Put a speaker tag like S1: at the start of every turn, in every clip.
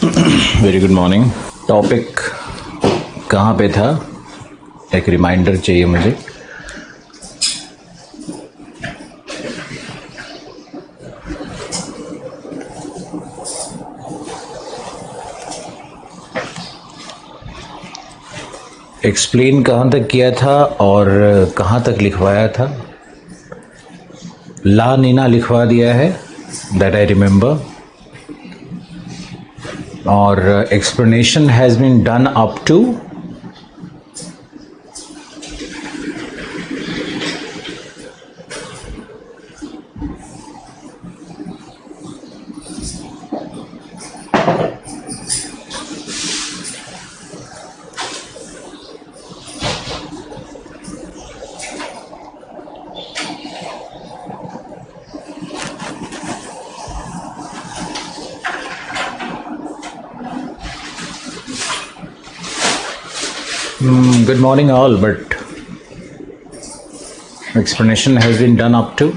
S1: Very good morning. Topic कहाँ पे था, एक रिमाइंडर चाहिए मुझे। एक्सप्लेन कहाँ तक किया था और कहाँ तक लिखवाया था। ला नीना लिखवा दिया है, दैट आई रिमेंबर, और explanation has been done up to good morning all, but explanation has been done up to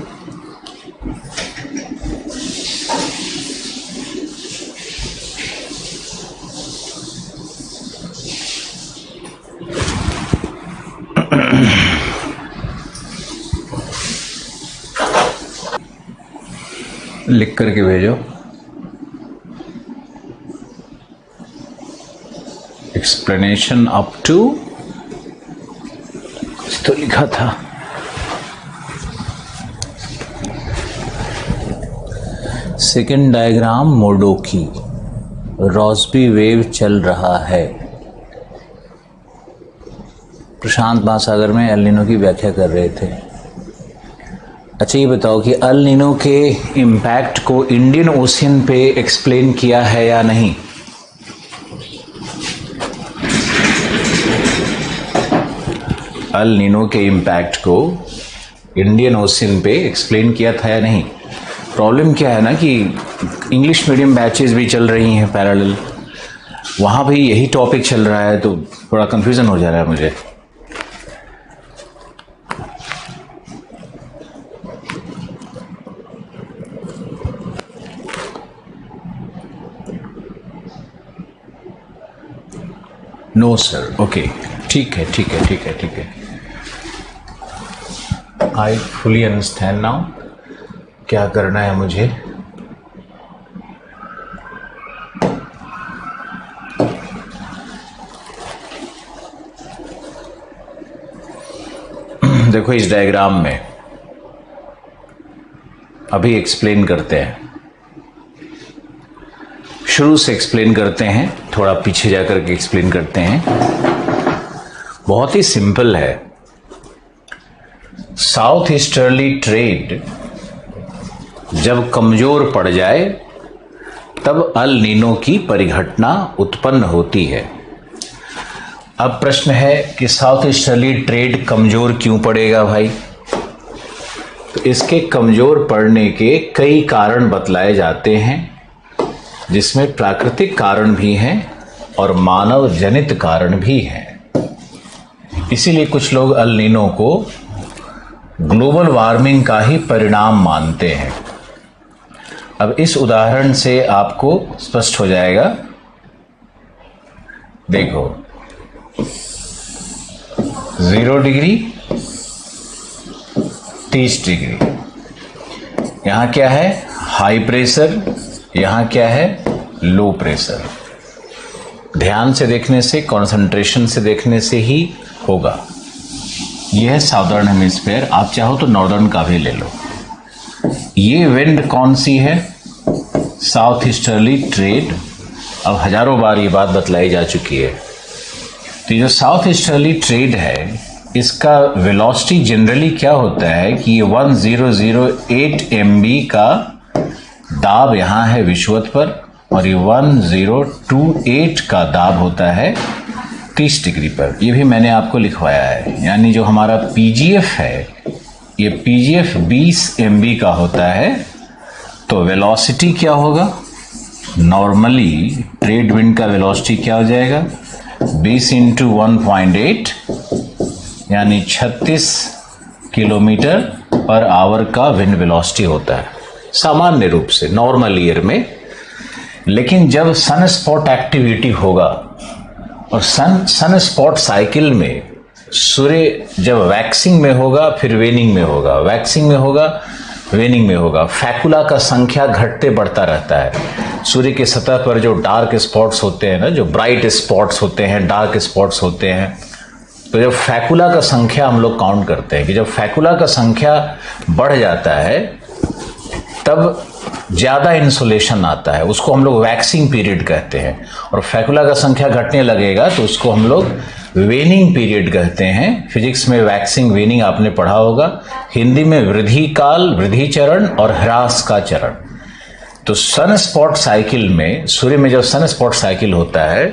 S1: लिख करके भेजो। एक्सप्लेनेशन अप टू कुछ तो लिखा था। सेकेंड डायग्राम मोडोकी, रॉस्बी वेव चल रहा है। प्रशांत महासागर में एल नीनो की व्याख्या कर रहे थे। अच्छा ये बताओ कि एल नीनो के इम्पैक्ट को इंडियन ओशियन पे एक्सप्लेन किया है या नहीं। एल नीनो के इम्पैक्ट को इंडियन ओशियन पे एक्सप्लेन किया था या नहीं। प्रॉब्लम क्या है ना कि इंग्लिश मीडियम बैचेस भी चल रही हैं पैरेलल, वहाँ भी यही टॉपिक चल रहा है, तो थोड़ा कंफ्यूजन हो जा रहा है मुझे। नो सर, ओके, ठीक है ठीक है ठीक है ठीक है, आई फुली अंडरस्टैंड नाउ क्या करना है मुझे। देखो इस डायग्राम में अभी एक्सप्लेन करते हैं, शुरू से एक्सप्लेन करते हैं, थोड़ा पीछे जाकर के एक्सप्लेन करते हैं। बहुत ही सिंपल है। साउथ ईस्टर्ली ट्रेड जब कमजोर पड़ जाए तब अल नीनो की परिघटना उत्पन्न होती है। अब प्रश्न है कि साउथ ईस्टर्ली ट्रेड कमजोर क्यों पड़ेगा भाई। तो इसके कमजोर पड़ने के कई कारण बतलाए जाते हैं, जिसमें प्राकृतिक कारण भी हैं और मानव जनित कारण भी हैं। इसीलिए कुछ लोग अल नीनो को ग्लोबल वार्मिंग का ही परिणाम मानते हैं। अब इस उदाहरण से आपको स्पष्ट हो जाएगा। देखो 0 डिग्री 30 डिग्री, यहां क्या है हाई प्रेशर, यहां क्या है लो प्रेशर। ध्यान से देखने से, कंसंट्रेशन से देखने से ही होगा। यह है साउदर्न हेमिस्फीयर, आप चाहो तो नॉर्दर्न का भी ले लो। ये विंड कौन सी है, साउथ ईस्टर्ली ट्रेड। अब हजारों बार ये बात बतलाई जा चुकी है। तो ये जो साउथ ईस्टर्ली ट्रेड है, इसका वेलोसिटी जनरली क्या होता है कि ये 1008 MB का दाब यहाँ है विषुवत पर, और ये 1028 का दाब होता है 30 डिग्री पर। ये भी मैंने आपको लिखवाया है। यानी जो हमारा पीजीएफ है, ये पीजीएफ 20 MB का होता है। तो वेलोसिटी क्या होगा, नॉर्मली ट्रेड विंड का वेलोसिटी क्या हो जाएगा 20 × 1.8 यानी 36 किलोमीटर पर आवर का विंड वेलोसिटी होता है सामान्य रूप से नॉर्मल ईयर में। लेकिन जब सन स्पॉट एक्टिविटी होगा और सन स्पॉट साइकिल में सूर्य जब वैक्सिंग में होगा फिर वेनिंग में होगा, वैक्सिंग में होगा वेनिंग में होगा, फैकुला का संख्या घटते बढ़ता रहता है। सूर्य की सतह पर जो डार्क स्पॉट्स होते हैं ना, जो ब्राइट स्पॉट्स होते हैं, डार्क स्पॉट्स होते हैं, तो जब फैकुला का संख्या हम लोग काउंट करते हैं कि जब फैकुला का संख्या बढ़ जाता है तब ज़्यादा इंसोलेशन आता है, उसको हम लोग वैक्सिंग पीरियड कहते हैं। और फैकुला का संख्या घटने लगेगा तो उसको हम लोग वेनिंग पीरियड कहते हैं। फिजिक्स में वैक्सिंग वेनिंग आपने पढ़ा होगा, हिंदी में वृद्धि काल, वृद्धि चरण और ह्रास का चरण। तो सन स्पॉट साइकिल में, सूर्य में जब सन स्पॉट साइकिल होता है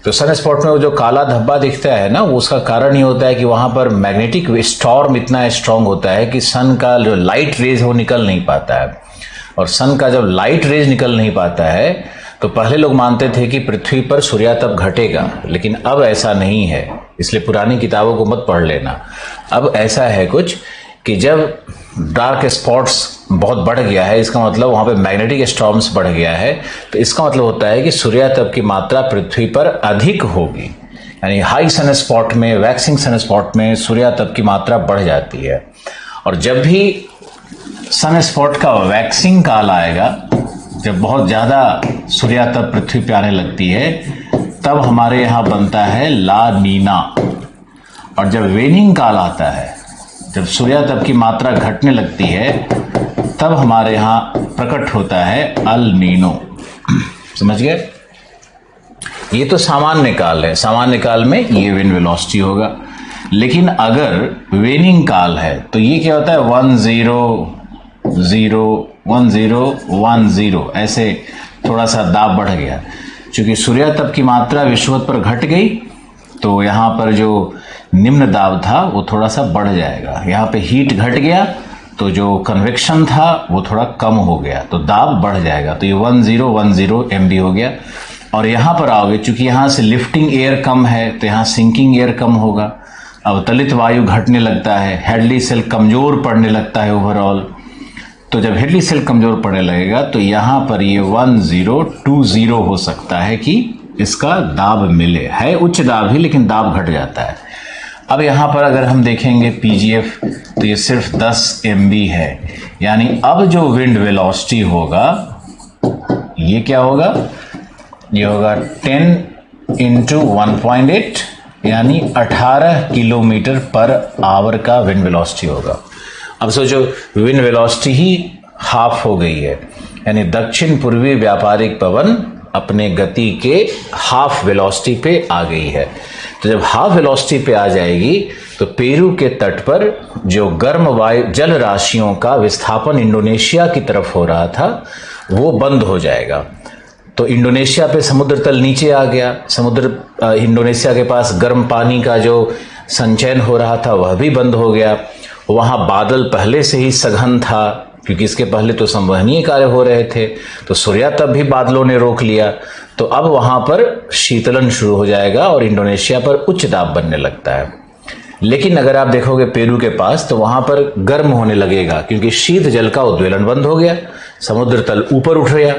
S1: तो सन स्पॉट में वो जो काला धब्बा दिखता है ना, वो उसका कारण ये होता है कि वहां पर मैग्नेटिक स्टॉर्म इतना स्ट्रांग होता है कि सन का जो लाइट रेज वो निकल नहीं पाता है। और सन का जब लाइट रेज निकल नहीं पाता है तो पहले लोग मानते थे कि पृथ्वी पर सूर्यातप घटेगा, लेकिन अब ऐसा नहीं है, इसलिए पुरानी किताबों को मत पढ़ लेना। अब ऐसा है कुछ कि जब डार्क स्पॉट्स बहुत बढ़ गया है, इसका मतलब वहां पे मैग्नेटिक स्टॉर्म्स बढ़ गया है, तो इसका मतलब होता है कि सूर्यातप की मात्रा पृथ्वी पर अधिक होगी। यानी हाई सन स्पॉट में, वैक्सिंग सन स्पॉट में सूर्यातप की मात्रा बढ़ जाती है। और जब भी सन स्पॉट का वैक्सिंग काल आएगा, जब बहुत ज़्यादा सूर्यातप पृथ्वी पे आने लगती है, तब हमारे यहाँ बनता है ला नीना। और जब वेनिंग काल आता है, जब सूर्यातप की मात्रा घटने लगती है, तब हमारे यहाँ प्रकट होता है अल नीनो। समझ गए? ये तो सामान्य काल है, सामान्य काल में ये विंड वेलोसिटी होगा। लेकिन अगर वेनिंग काल है तो ये क्या होता है, 1 0 0 1 0 1 0, ऐसे थोड़ा सा दाब बढ़ गया। क्योंकि सूर्यातप की मात्रा विषुवत पर घट गई तो यहाँ पर जो निम्न दाब था वो थोड़ा सा बढ़ जाएगा। यहाँ पे हीट घट गया तो जो कन्वेक्शन था वो थोड़ा कम हो गया, तो दाब बढ़ जाएगा। तो ये 1 0 1 0 MB हो गया। और यहाँ पर आओगे, चूंकि यहाँ से लिफ्टिंग एयर कम है तो यहाँ सिंकिंग एयर कम होगा। अवतलित वायु घटने लगता है, हेडली सेल कमजोर पड़ने लगता है ओवरऑल। तो जब हेडली सेल कमजोर पड़ने लगेगा तो यहाँ पर ये 1 0 2 0 हो सकता है कि इसका दाब मिले। है उच्च दाब ही, लेकिन दाब घट जाता है। अब यहाँ पर अगर हम देखेंगे PGF तो ये सिर्फ 10 MB है। यानी अब जो विंड वेलोसिटी होगा ये क्या होगा, ये होगा 10 × 1.8 यानी 18 किलोमीटर पर आवर का विंड वेलोसिटी होगा। अब सोचो, विंड वेलोसिटी ही हाफ हो गई है, यानी दक्षिण पूर्वी व्यापारिक पवन अपने गति के हाफ वेलोसिटी पे आ गई है। तो जब हाफ वेलोसिटी पे आ जाएगी तो पेरू के तट पर जो गर्म वायु जल राशियों का विस्थापन इंडोनेशिया की तरफ हो रहा था वो बंद हो जाएगा। तो इंडोनेशिया पे समुद्र तल नीचे आ गया, इंडोनेशिया के पास गर्म पानी का जो संचयन हो रहा था वह भी बंद हो गया। वहां बादल पहले से ही सघन था, क्योंकि इसके पहले तो संवहनीय कार्य हो रहे थे, तो सूर्यातप भी बादलों ने रोक लिया। तो अब वहां पर शीतलन शुरू हो जाएगा और इंडोनेशिया पर उच्च दाब बनने लगता है। लेकिन अगर आप देखोगे पेरू के पास तो वहां पर गर्म होने लगेगा, क्योंकि शीत जल का उद्वेलन बंद हो गया, समुद्र तल ऊपर उठ गया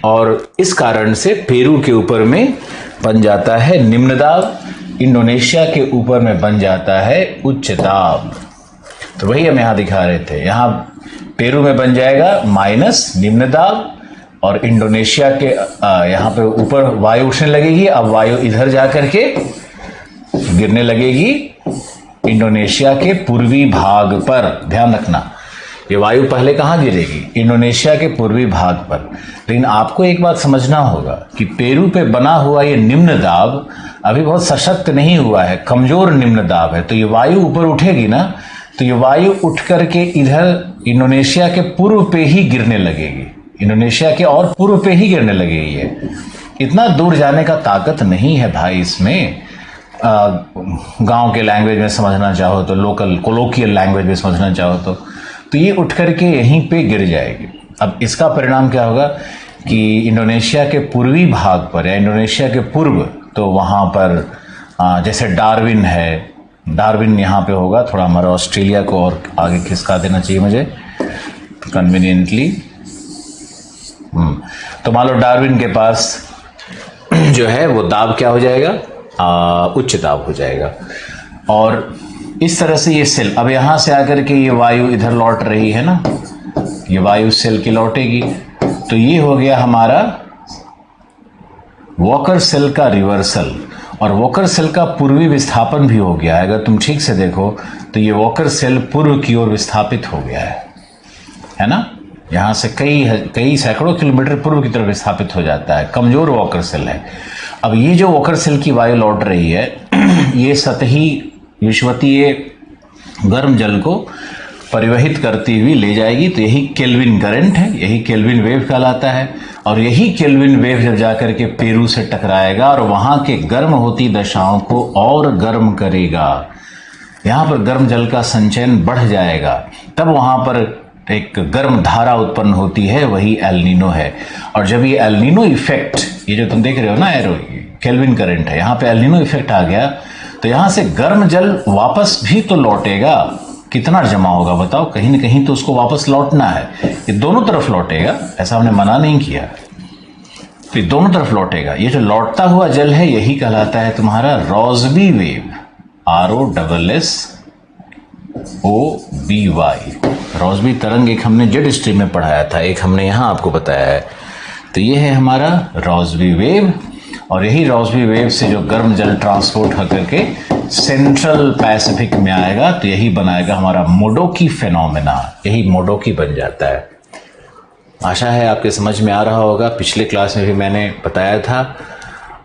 S1: और इस कारण से पेरू के ऊपर में बन जाता है निम्न दाब, इंडोनेशिया के ऊपर में बन जाता है उच्च दाब। तो वही हम यहां दिखा रहे थे, यहां पेरू में बन जाएगा माइनस निम्न दाब और इंडोनेशिया के यहां पे ऊपर वायु उठने लगेगी। अब वायु इधर जाकर के गिरने लगेगी इंडोनेशिया के पूर्वी भाग पर। ध्यान रखना, ये वायु पहले कहां गिरेगी, इंडोनेशिया के पूर्वी भाग पर। लेकिन आपको एक बात समझना होगा कि पेरू पे बना हुआ ये निम्न दाब अभी बहुत सशक्त नहीं हुआ है, कमजोर निम्न दाब है। तो ये वायु ऊपर उठेगी ना, तो ये वायु उठ करके इधर इंडोनेशिया के पूर्व पे ही गिरने लगेगी, इंडोनेशिया के और पूर्व पे ही गिरने लगेगी। ये इतना दूर जाने का ताकत नहीं है भाई इसमें। गांव के लैंग्वेज में समझना चाहो तो, लोकल कोलोकियल लैंग्वेज में समझना चाहो तो ये उठ करके यहीं पे गिर जाएगी। अब इसका परिणाम क्या होगा कि इंडोनेशिया के पूर्वी भाग पर या इंडोनेशिया के पूर्व, तो वहाँ पर जैसे डार्विन है, डार्विन यहाँ पे होगा। थोड़ा हमारा ऑस्ट्रेलिया को और आगे खिसका देना चाहिए मुझे कन्वीनियंटली। तो मान लो डार्विन के पास जो है वो दाब क्या हो जाएगा, उच्च दाब हो जाएगा। और इस तरह से ये सेल, अब यहां से आकर के ये वायु इधर लौट रही है ना, ये वायु सेल की लौटेगी, तो ये हो गया हमारा वॉकर सेल का रिवर्सल। और वॉकर सेल का पूर्वी विस्थापन भी हो गया है। अगर तुम ठीक से देखो तो ये वॉकर सेल पूर्व की ओर विस्थापित हो गया है ना, यहां से कई सैकड़ों किलोमीटर पूर्व की तरफ विस्थापित हो जाता है, कमजोर वॉकर सेल है। अब ये जो वॉकर सेल की वायु लौट रही है ये सतही विषुवतीय गर्म जल को परिवहित करती हुई ले जाएगी, तो यही केल्विन करंट है, यही केल्विन वेव कहलाता है। और यही केल्विन वेव जब जाकर के पेरू से टकराएगा और वहां के गर्म होती दशाओं को और गर्म करेगा, यहां पर गर्म जल का संचयन बढ़ जाएगा, तब वहां पर एक गर्म धारा उत्पन्न होती है, वही एल नीनो है। और जब ये एल नीनो इफेक्ट, ये जो तुम देख रहे हो ना एरो, केल्विन करंट है, यहां पे एल नीनो इफेक्ट आ गया, तो यहां से गर्म जल वापस भी तो लौटेगा। कितना जमा होगा बताओ, कहीं ना कहीं तो उसको वापस लौटना है, ये दोनों तरफ लौटेगा, ऐसा हमने मना नहीं किया, तो ये दोनों तरफ लौटेगा। ये जो लौटता हुआ जल है यही कहलाता है तुम्हारा रॉसबी वेव, ROSSOBY। रॉसबी तरंग एक हमने जेड स्ट्रीम में पढ़ाया था, एक हमने यहां आपको बताया है। तो ये है हमारा रॉसबी वेव, और यही रॉसबी वेव से जो गर्म जल ट्रांसपोर्ट होकर के सेंट्रल पैसिफिक में आएगा, तो यही बनाएगा हमारा मोडोकी फेनोमेना, यही मोडोकी बन जाता है। आशा है आपके समझ में आ रहा होगा, पिछले क्लास में भी मैंने बताया था,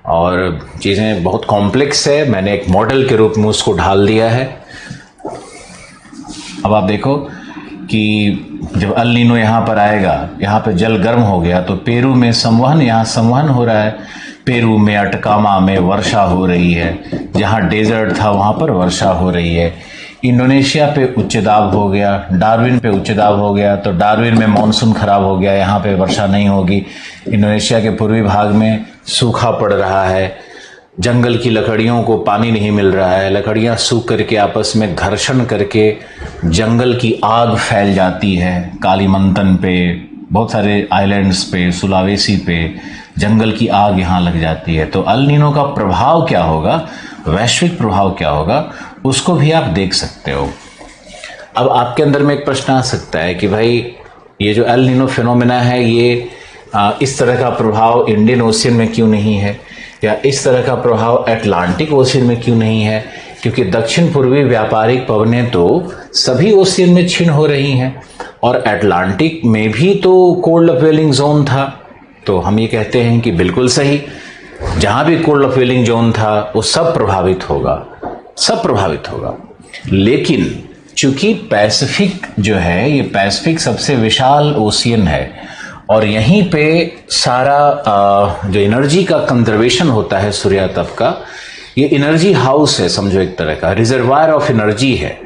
S1: और चीज़ें बहुत कॉम्प्लेक्स है, मैंने एक मॉडल के रूप में उसको ढाल दिया है। अब आप देखो कि जब अल नीनो यहाँ पर आएगा, यहाँ पर जल गर्म हो गया, तो पेरू में संवहन, यहाँ संवहन हो रहा है, पेरू में अटकामा में वर्षा हो रही है, जहाँ डेजर्ट था वहाँ पर वर्षा हो रही है। इंडोनेशिया पे उच्च दाब हो गया, डार्विन पे उच्च दाब हो गया, तो डार्विन में मॉनसून खराब हो गया, यहाँ पे वर्षा नहीं होगी। इंडोनेशिया के पूर्वी भाग में सूखा पड़ रहा है, जंगल की लकड़ियों को पानी नहीं मिल रहा है, लकड़ियाँ सूख करके आपस में घर्षण करके जंगल की आग फैल जाती है। कालीमंतन पे, बहुत सारे आइलैंड्स पे, सुलावेसी पे जंगल की आग यहाँ लग जाती है। तो अल नीनो का प्रभाव क्या होगा, वैश्विक प्रभाव क्या होगा, उसको भी आप देख सकते हो। अब आपके अंदर में एक प्रश्न आ सकता है कि भाई ये जो एल नीनो फिनोमेना है, ये इस तरह का प्रभाव इंडियन ओशियन में क्यों नहीं है, या इस तरह का प्रभाव अटलांटिक ओशियन में क्यों नहीं है, क्योंकि दक्षिण पूर्वी व्यापारिक पवनें तो सभी ओशियन में क्षीण हो रही हैं, और अटलांटिक में भी तो कोल्ड अपवेलिंग जोन था। तो हम ये कहते हैं कि बिल्कुल सही, जहां भी कोल्ड अपवेलिंग जोन था वो सब प्रभावित होगा, सब प्रभावित होगा। लेकिन चूंकि पैसिफिक जो है, ये पैसिफिक सबसे विशाल ओशियन है, और यहीं पे सारा जो एनर्जी का कंजर्वेशन होता है सूर्यातप का, ये एनर्जी हाउस है, समझो एक तरह का रिजर्वायर ऑफ एनर्जी है।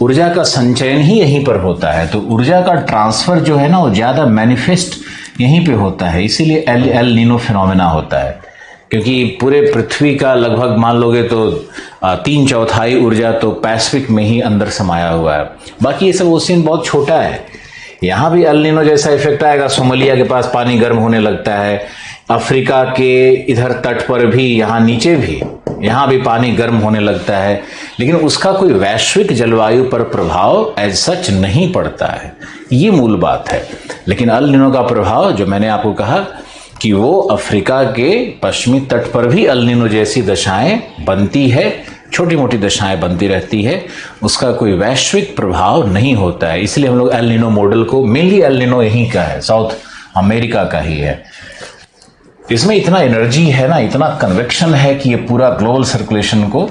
S1: ऊर्जा का संचयन ही यहीं पर होता है, तो ऊर्जा का ट्रांसफर जो है ना वो ज्यादा मैनिफेस्ट यहीं पे होता है, इसीलिए एल नीनो फिनोमेना होता है। क्योंकि पूरे पृथ्वी का लगभग मान लोगे तो 3/4 ऊर्जा तो पैसिफिक में ही अंदर समाया हुआ है, बाकी ये सब ओशियन बहुत छोटा है। यहाँ भी एल नीनो जैसा इफेक्ट आएगा, सोमालिया के पास पानी गर्म होने लगता है, अफ्रीका के इधर तट पर भी, यहाँ नीचे भी, यहाँ भी पानी गर्म होने लगता है, लेकिन उसका कोई वैश्विक जलवायु पर प्रभाव एज सच नहीं पड़ता है, ये मूल बात है। लेकिन एल नीनो का प्रभाव जो मैंने आपको कहा कि वो अफ्रीका के पश्चिमी तट पर भी एल नीनो जैसी दशाएं बनती है, छोटी मोटी दशाएं बनती रहती है, उसका कोई वैश्विक प्रभाव नहीं होता है। इसलिए हम लोग एल नीनो मॉडल को, मेनली एल नीनो यहीं का है, साउथ अमेरिका का ही है। इसमें इतना एनर्जी है ना, इतना कन्वेक्शन है कि ये पूरा ग्लोबल सर्कुलेशन को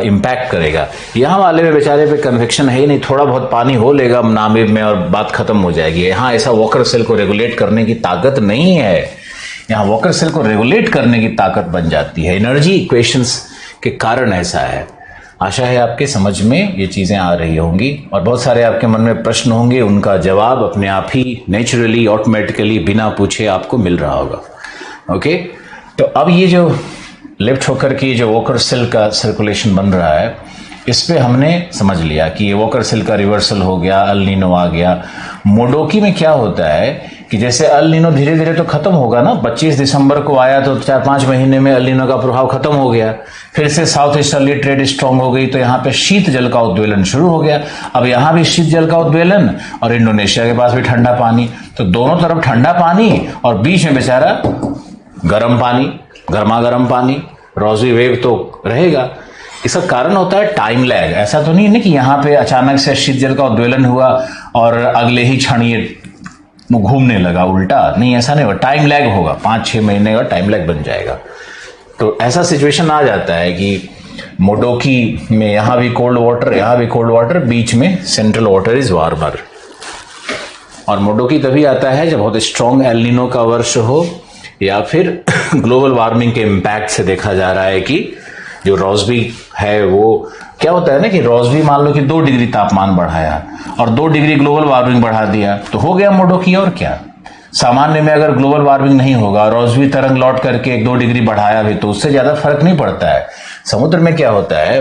S1: इम्पैक्ट करेगा। यहाँ वाले में बेचारे पे कन्वेक्शन है ही नहीं, थोड़ा बहुत पानी हो लेगा नामिब में और बात खत्म हो जाएगी। यहाँ ऐसा वॉकर सेल को रेगुलेट करने की ताकत नहीं है, यहाँ वॉकर सेल को रेगुलेट करने की ताकत बन जाती है, एनर्जी इक्वेशंस के कारण ऐसा है। आशा है आपके समझ में ये चीज़ें आ रही होंगी, और बहुत सारे आपके मन में प्रश्न होंगे, उनका जवाब अपने आप ही नेचुरली ऑटोमेटिकली बिना पूछे आपको मिल रहा होगा। ओके, तो अब ये जो लेफ्ट होकर की जो वॉकर सेल का सर्कुलेशन बन रहा है, इस पे हमने समझ लिया कि ये वॉकर सेल का रिवर्सल हो गया, एल नीनो आ गया। मोडोकी में क्या होता है कि जैसे अल नीनो धीरे धीरे तो खत्म होगा ना, 25 दिसंबर को आया तो 4-5 महीने में अल नीनो का प्रभाव खत्म हो गया, फिर से साउथ ईस्टर्ली ट्रेड स्ट्रांग हो गई, तो यहाँ पे शीत जल का उद्वेलन शुरू हो गया। अब यहाँ भी शीत जल का उद्वेलन और इंडोनेशिया के पास भी ठंडा पानी, तो दोनों तरफ ठंडा पानी और बीच में बेचारा गर्म पानी, गर्मा गर्म पानी, रोजी वेव तो रहेगा। इसका कारण होता है टाइम लैग। ऐसा तो नहीं है ना कि यहाँ पे अचानक से शीत जल का उद्वेलन हुआ और अगले ही क्षण ये घूमने लगा, उल्टा नहीं, ऐसा नहीं होगा, टाइम लैग होगा, 5-6 महीने का टाइम लैग बन जाएगा। तो ऐसा सिचुएशन आ जाता है कि मोडोकी में यहाँ भी कोल्ड वाटर, यहाँ भी कोल्ड वाटर, बीच में सेंट्रल वाटर इज वार्मर। और मोडोकी तभी आता है जब बहुत स्ट्रॉन्ग एल नीनो का वर्ष हो या फिर ग्लोबल वार्मिंग के इम्पैक्ट से देखा जा रहा है कि जो रॉसबी है वो क्या होता है ना कि रॉसबी मान लो कि 2 डिग्री तापमान बढ़ाया और 2 डिग्री ग्लोबल वार्मिंग बढ़ा दिया तो हो गया मोडोकी। और क्या, सामान्य में अगर ग्लोबल वार्मिंग नहीं होगा, रॉसबी तरंग लौट करके 1-2 डिग्री बढ़ाया भी तो उससे ज्यादा फर्क नहीं पड़ता है। समुद्र में क्या होता है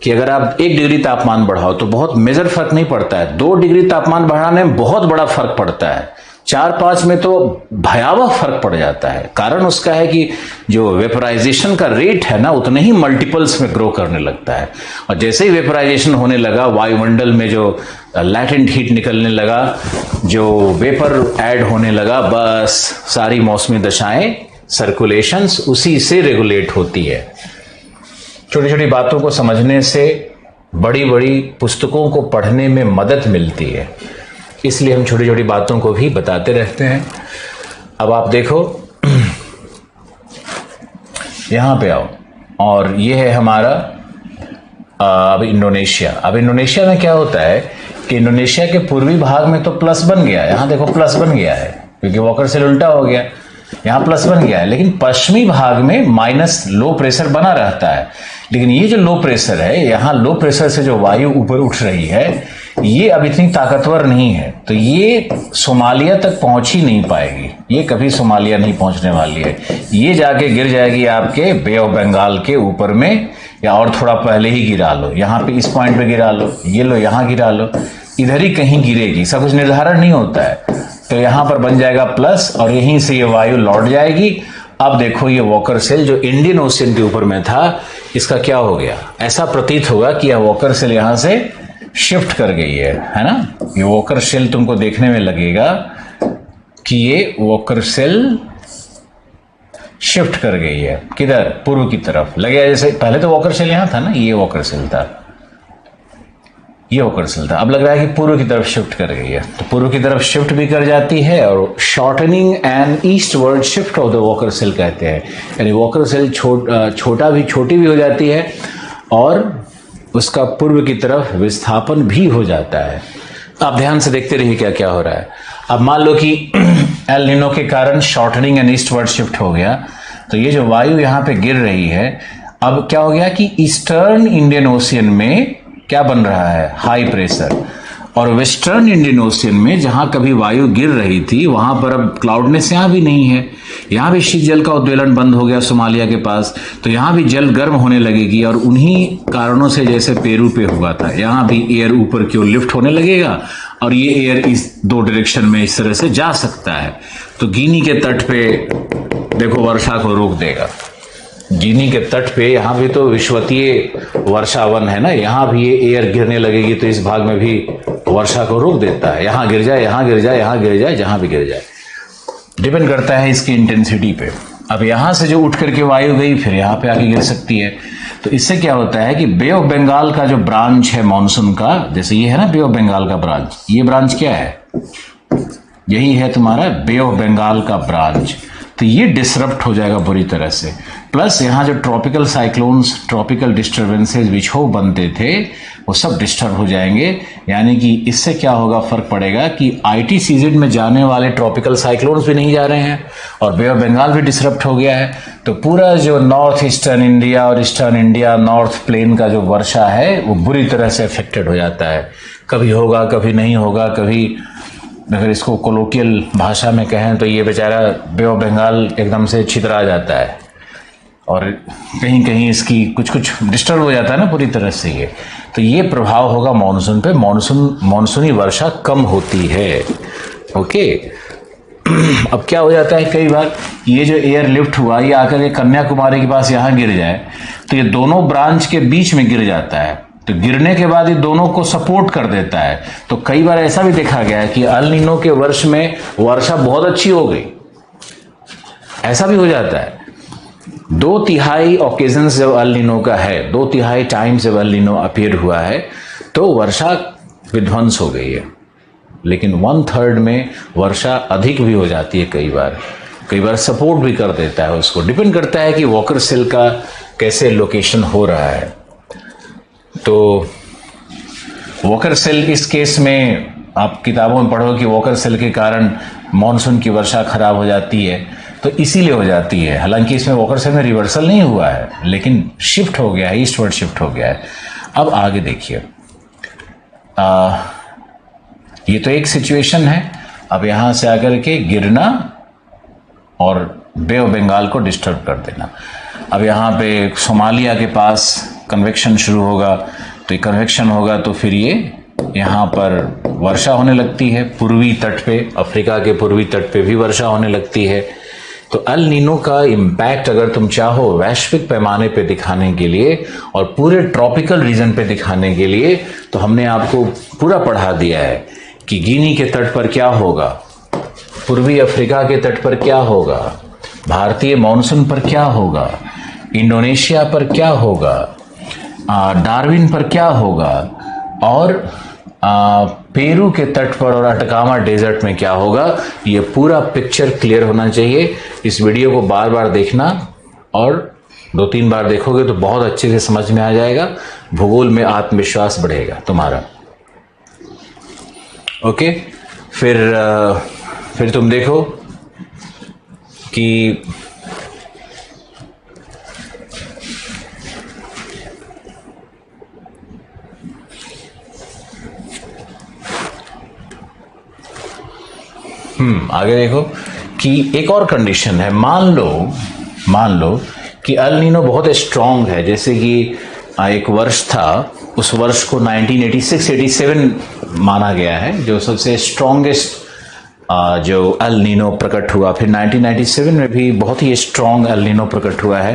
S1: कि अगर आप 1 डिग्री तापमान बढ़ाओ तो बहुत मेजर फर्क नहीं पड़ता है, 2 डिग्री तापमान बढ़ाने में बहुत बड़ा फर्क पड़ता है, 4-5 में तो भयावह फर्क पड़ जाता है। कारण उसका है कि जो वेपराइजेशन का रेट है ना उतने ही मल्टीपल्स में ग्रो करने लगता है, और जैसे ही वेपराइजेशन होने लगा, वायुमंडल में जो लैटेंट हीट निकलने लगा, जो वेपर ऐड होने लगा, बस सारी मौसमी दशाएं, सर्कुलेशंस उसी से रेगुलेट होती है। छोटी छोटी बातों को समझने से बड़ी बड़ी पुस्तकों को पढ़ने में मदद मिलती है, इसलिए हम छोटी छोटी बातों को भी बताते रहते हैं। अब आप देखो यहां पे आओ, और ये है हमारा अब इंडोनेशिया। अब इंडोनेशिया में क्या होता है कि इंडोनेशिया के पूर्वी भाग में तो प्लस बन गया, यहां देखो प्लस बन गया है क्योंकि वॉकर सेल उल्टा हो गया, यहां प्लस बन गया है, लेकिन पश्चिमी भाग में माइनस लो प्रेशर बना रहता है। लेकिन ये जो लो प्रेशर है, यहां लो प्रेशर से जो वायु ऊपर उठ रही है, ये अब इतनी ताकतवर नहीं है, तो ये सोमालिया तक पहुंच ही नहीं पाएगी, ये कभी सोमालिया नहीं पहुंचने वाली है, ये जाके गिर जाएगी आपके बे ऑफ बंगाल के ऊपर में, या और थोड़ा पहले ही गिरा लो, यहाँ पे इस पॉइंट पे गिरा लो, ये लो यहाँ गिरा लो, इधर ही कहीं गिरेगी, सब कुछ निर्धारण नहीं होता है। तो यहां पर बन जाएगा प्लस और यहीं से ये वायु लौट जाएगी। अब देखो ये वॉकर सेल जो इंडियन ओशियन के ऊपर में था, इसका क्या हो गया, ऐसा प्रतीत होगा कि यह वॉकर सेल यहां से शिफ्ट कर गई है ना। ये वॉकर सेल तुमको देखने में लगेगा कि ये वॉकर सेल शिफ्ट कर गई है, किधर, पूर्व की तरफ लगे, जैसे पहले तो वॉकर सेल यहां था ना, ये वॉकर सेल था, ये वॉकर सेल था, अब लग रहा है कि पूर्व की तरफ शिफ्ट कर गई है, तो पूर्व की तरफ शिफ्ट भी कर जाती है, और shortening and eastward shift of the Walker cell कहते हैं, यानी वॉकर सेल छोटी भी हो जाती है और उसका पूर्व की तरफ विस्थापन भी हो जाता है। आप ध्यान से देखते रहिए क्या क्या हो रहा है। अब मान लो कि एल नीनो के कारण शॉर्टनिंग एंड ईस्टवर्ड शिफ्ट हो गया, तो ये जो वायु यहाँ पे गिर रही है, अब क्या हो गया कि ईस्टर्न इंडियन ओशियन में क्या बन रहा है, हाई प्रेशर, और वेस्टर्न इंडियन ओशियन में जहां कभी वायु गिर रही थी वहां पर अब क्लाउडनेस यहां भी नहीं है, यहां भी शीत जल का उद्वेलन बंद हो गया सोमालिया के पास, तो यहां भी जल गर्म होने लगेगी, और उन्हीं कारणों से जैसे पेरू पे हुआ था, यहां भी एयर ऊपर की ओर लिफ्ट होने लगेगा और ये एयर इस 2 डायरेक्शन में इस तरह से जा सकता है। तो गिनी के तट पे देखो वर्षा को रोक देगा, गिनी के तट पे यहाँ भी तो विश्वतीय वर्षावन है ना, यहाँ भी ये एयर गिरने लगेगी तो इस भाग में भी वर्षा को रोक देता है, यहाँ गिर जाए, यहाँ गिर जाए, यहाँ गिर जाए, जहां भी गिर जाए, डिपेंड करता है इसकी इंटेंसिटी पे। अब यहां से जो उठ करके वायु गई फिर यहाँ पे आके गिर सकती है, तो इससे क्या होता है कि बे ऑफ बंगाल का जो ब्रांच है मॉनसून का, जैसे ये है ना बे ऑफ बंगाल का ब्रांच, ये ब्रांच क्या है, यही है तुम्हारा बे ऑफ बंगाल का ब्रांच, तो ये डिसरप्ट हो जाएगा बुरी तरह से। प्लस यहाँ जो ट्रॉपिकल साइक्लोन्स, ट्रॉपिकल डिस्टर्बेंसेज विक्षोभ बनते थे वो सब डिस्टर्ब हो जाएंगे, यानी कि इससे क्या होगा, फर्क पड़ेगा कि ITCZ में जाने वाले ट्रॉपिकल साइक्लोन्स भी नहीं जा रहे हैं और बे ऑफ बंगाल भी डिसरप्ट हो गया है, तो पूरा जो नॉर्थ ईस्टर्न इंडिया और ईस्टर्न इंडिया नॉर्थ प्लेन का जो वर्षा है वो बुरी तरह से अफेक्टेड हो जाता है, कभी होगा कभी नहीं होगा, कभी अगर इसको कोलोकियल भाषा में कहें तो ये बेचारा बे ऑफ बंगाल एकदम से छितरा जाता है और कहीं कहीं इसकी कुछ कुछ डिस्टर्ब हो जाता है ना पूरी तरह से ये, तो ये प्रभाव होगा मानसून पे, मानसूनी वर्षा कम होती है। ओके अब क्या हो जाता है कई बार, ये जो एयर लिफ्ट हुआ ये आकर के कन्याकुमारी के पास यहाँ गिर जाए तो ये दोनों ब्रांच के बीच में गिर जाता है, तो गिरने के बाद ये दोनों को सपोर्ट कर देता है। तो कई बार ऐसा भी देखा गया है कि अल नीनो के वर्ष में वर्षा बहुत अच्छी हो गई, ऐसा भी हो जाता है। 2/3 ओकेजन जब अल नीनो का है, 2/3 टाइम जब अल नीनो अपीयर हुआ है तो वर्षा विध्वंस हो गई है। लेकिन 1/3 में वर्षा अधिक भी हो जाती है, कई बार सपोर्ट भी कर देता है उसको। डिपेंड करता है कि वॉकर सेल का कैसे लोकेशन हो रहा है। तो वॉकर सेल इस केस में आप किताबों में पढ़ो कि वॉकर सेल के कारण मॉनसून की वर्षा खराब हो जाती है, तो इसीलिए हो जाती है। हालांकि इसमें वॉकर सेल में रिवर्सल नहीं हुआ है, लेकिन शिफ्ट हो गया है, ईस्टवर्ड शिफ्ट हो गया है। अब आगे देखिए, ये तो एक सिचुएशन है। अब यहां से आकर के गिरना और बे ऑफ बंगाल को डिस्टर्ब कर देना। अब यहाँ पे सोमालिया के पास कन्वेक्शन शुरू होगा, तो ये कन्वेक्शन होगा तो फिर ये यहाँ पर वर्षा होने लगती है। पूर्वी तट पे, अफ्रीका के पूर्वी तट पे भी वर्षा होने लगती है। तो अल नीनो का इम्पैक्ट अगर तुम चाहो वैश्विक पैमाने पे दिखाने के लिए और पूरे ट्रॉपिकल रीजन पे दिखाने के लिए, तो हमने आपको पूरा पढ़ा दिया है कि गिनी के तट पर क्या होगा, पूर्वी अफ्रीका के तट पर क्या होगा, भारतीय मॉनसून पर क्या होगा, इंडोनेशिया पर क्या होगा, डार्विन पर क्या होगा, और पेरू के तट पर और अटकामा डेजर्ट में क्या होगा। ये पूरा पिक्चर क्लियर होना चाहिए। इस वीडियो को बार बार देखना, और 2-3 बार देखोगे तो बहुत अच्छे से समझ में आ जाएगा। भूगोल में आत्मविश्वास बढ़ेगा तुम्हारा। ओके, फिर तुम देखो कि आगे देखो कि एक और कंडीशन है। मान लो कि अल नीनो बहुत स्ट्रांग है। जैसे कि एक वर्ष था, उस वर्ष को 1986-87 माना गया है जो सबसे स्ट्रांगेस्ट जो अल नीनो प्रकट हुआ। फिर 1997 में भी बहुत ही स्ट्रांग अल नीनो प्रकट हुआ है।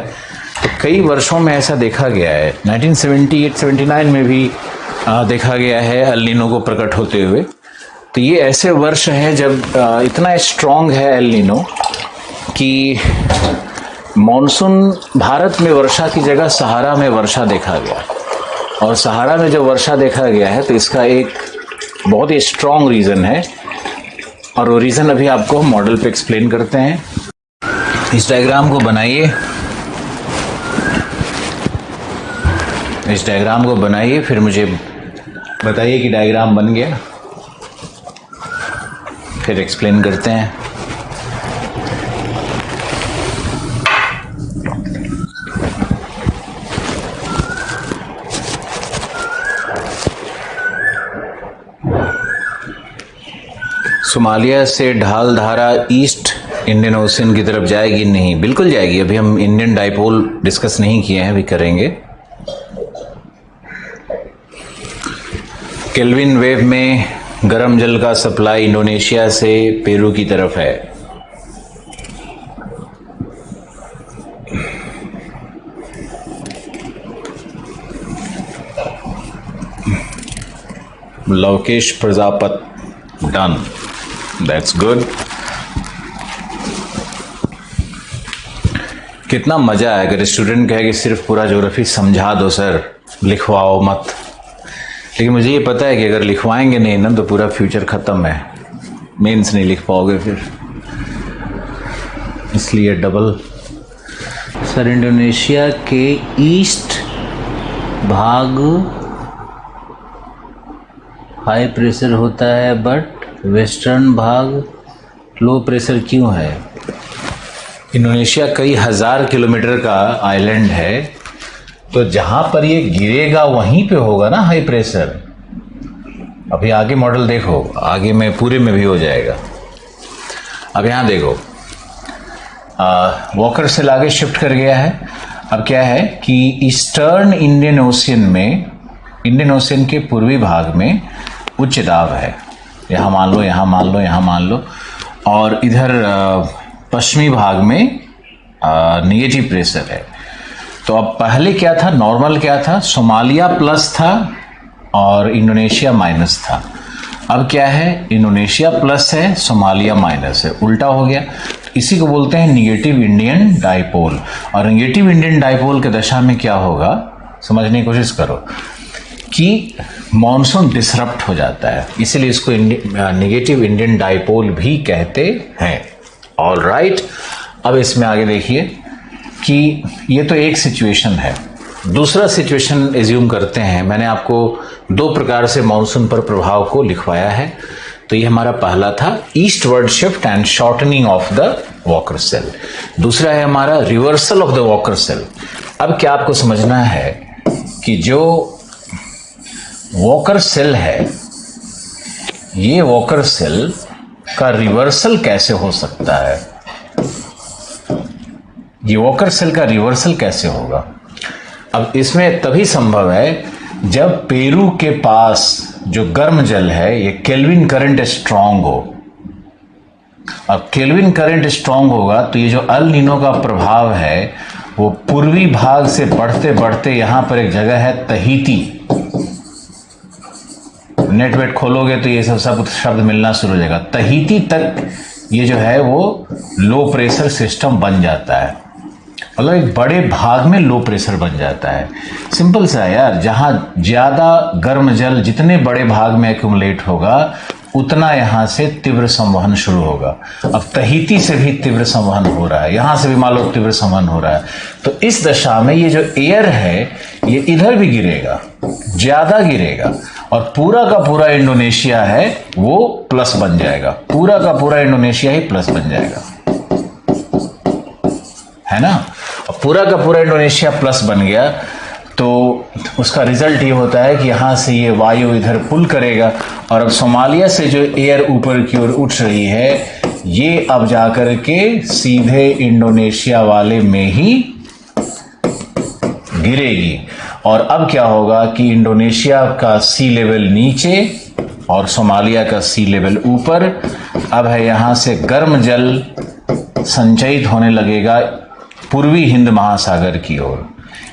S1: तो कई वर्षों में ऐसा देखा गया है। 1978-79 में भी देखा गया है अल नीनो को प्रकट होते हुए। तो ये ऐसे वर्ष हैं जब इतना स्ट्रांग है एल नीनो कि मॉनसून भारत में वर्षा की जगह सहारा में वर्षा देखा गया। और सहारा में जब वर्षा देखा गया है तो इसका एक बहुत ही स्ट्रांग रीज़न है, और वो रीज़न अभी आपको मॉडल पे एक्सप्लेन करते हैं। इस डायग्राम को बनाइए, फिर मुझे बताइए कि डायग्राम बन गया, फिर एक्सप्लेन करते हैं। सोमालिया से ढाल धारा ईस्ट इंडियन ओशन की तरफ जाएगी? नहीं, बिल्कुल जाएगी। अभी हम इंडियन डाइपोल डिस्कस नहीं किए हैं, अभी करेंगे। केल्विन वेव में गर्म जल का सप्लाई इंडोनेशिया से पेरू की तरफ है। Lavkesh Prajapat, done, that's good. कितना मजा आए अगर स्टूडेंट कहे कि सिर्फ पूरा ज्योग्राफी समझा दो सर, लिखवाओ मत। लेकिन मुझे ये पता है कि अगर लिखवाएंगे नहीं ना तो पूरा फ्यूचर ख़त्म है, मेंस नहीं लिख पाओगे फिर, इसलिए डबल। सर इंडोनेशिया के ईस्ट भाग हाई प्रेशर होता है बट वेस्टर्न भाग लो प्रेशर क्यों है? इंडोनेशिया कई हजार किलोमीटर का आइलैंड है, तो जहां पर ये गिरेगा वहीं पे होगा ना हाई प्रेशर। अभी आगे मॉडल देखो, आगे में पूरे में भी हो जाएगा। अब यहां देखो, वॉकर सेल आगे शिफ्ट कर गया है। अब क्या है कि ईस्टर्न इंडियन ओशियन में, इंडियन ओशियन के पूर्वी भाग में उच्च दाब है। यहां मान लो, यहां मान लो, यहां मान लो। और इधर पश्चिमी भाग में निगेटिव प्रेशर है। तो अब पहले क्या था, नॉर्मल क्या था, सोमालिया प्लस था और इंडोनेशिया माइनस था। अब क्या है, इंडोनेशिया प्लस है, सोमालिया माइनस है, उल्टा हो गया। इसी को बोलते हैं निगेटिव इंडियन डाइपोल। और निगेटिव इंडियन डाइपोल के दशा में क्या होगा, समझने की कोशिश करो कि मॉनसून डिसरप्ट हो जाता है, इसीलिए इसको निगेटिव इंडियन डाइपोल भी कहते हैं। ऑल राइट, अब इसमें आगे देखिए कि ये तो एक सिचुएशन है। दूसरा सिचुएशन एज्यूम करते हैं। मैंने आपको दो प्रकार से मॉनसून पर प्रभाव को लिखवाया है। तो ये हमारा पहला था eastward shift and shortening of the Walker cell. दूसरा है हमारा reversal of the Walker cell. अब क्या आपको समझना है कि जो वॉकर सेल है, ये वॉकर सेल का रिवर्सल कैसे हो सकता है, ये वॉकर सेल का रिवर्सल कैसे होगा। अब इसमें तभी संभव है जब पेरू के पास जो गर्म जल है, ये केल्विन करंट स्ट्रांग हो। अब केल्विन करंट स्ट्रांग होगा तो ये जो अल नीनो का प्रभाव है वो पूर्वी भाग से बढ़ते बढ़ते यहां पर एक जगह है तहीती। नेट वेट खोलोगे तो ये सब शब्द मिलना शुरू हो जाएगा। तहीती तक ये जो है वो लो प्रेशर सिस्टम बन जाता है, मतलब एक बड़े भाग में लो प्रेशर बन जाता है। सिंपल सा है यार, जहां ज्यादा गर्म जल जितने बड़े भाग में एक्यूमुलेट होगा उतना यहां से तीव्र संवहन शुरू होगा। अब तहीती से भी तीव्र संवहन हो रहा है, यहां से भी मान लो तीव्र संवहन हो रहा है। तो इस दशा में ये जो एयर है ये इधर भी गिरेगा, ज्यादा गिरेगा, और पूरा का पूरा इंडोनेशिया है वो प्लस बन जाएगा, पूरा का पूरा इंडोनेशिया ही प्लस बन जाएगा, है ना। और पूरा का पूरा इंडोनेशिया प्लस बन गया तो उसका रिजल्ट ये होता है कि यहां से ये वायु इधर पुल करेगा, और अब सोमालिया से जो एयर ऊपर की ओर उठ रही है ये अब जाकर के सीधे इंडोनेशिया वाले में ही गिरेगी। और अब क्या होगा कि इंडोनेशिया का सी लेवल नीचे और सोमालिया का सी लेवल ऊपर। अब है यहां से गर्म जल संचयित होने लगेगा पूर्वी हिंद महासागर की ओर।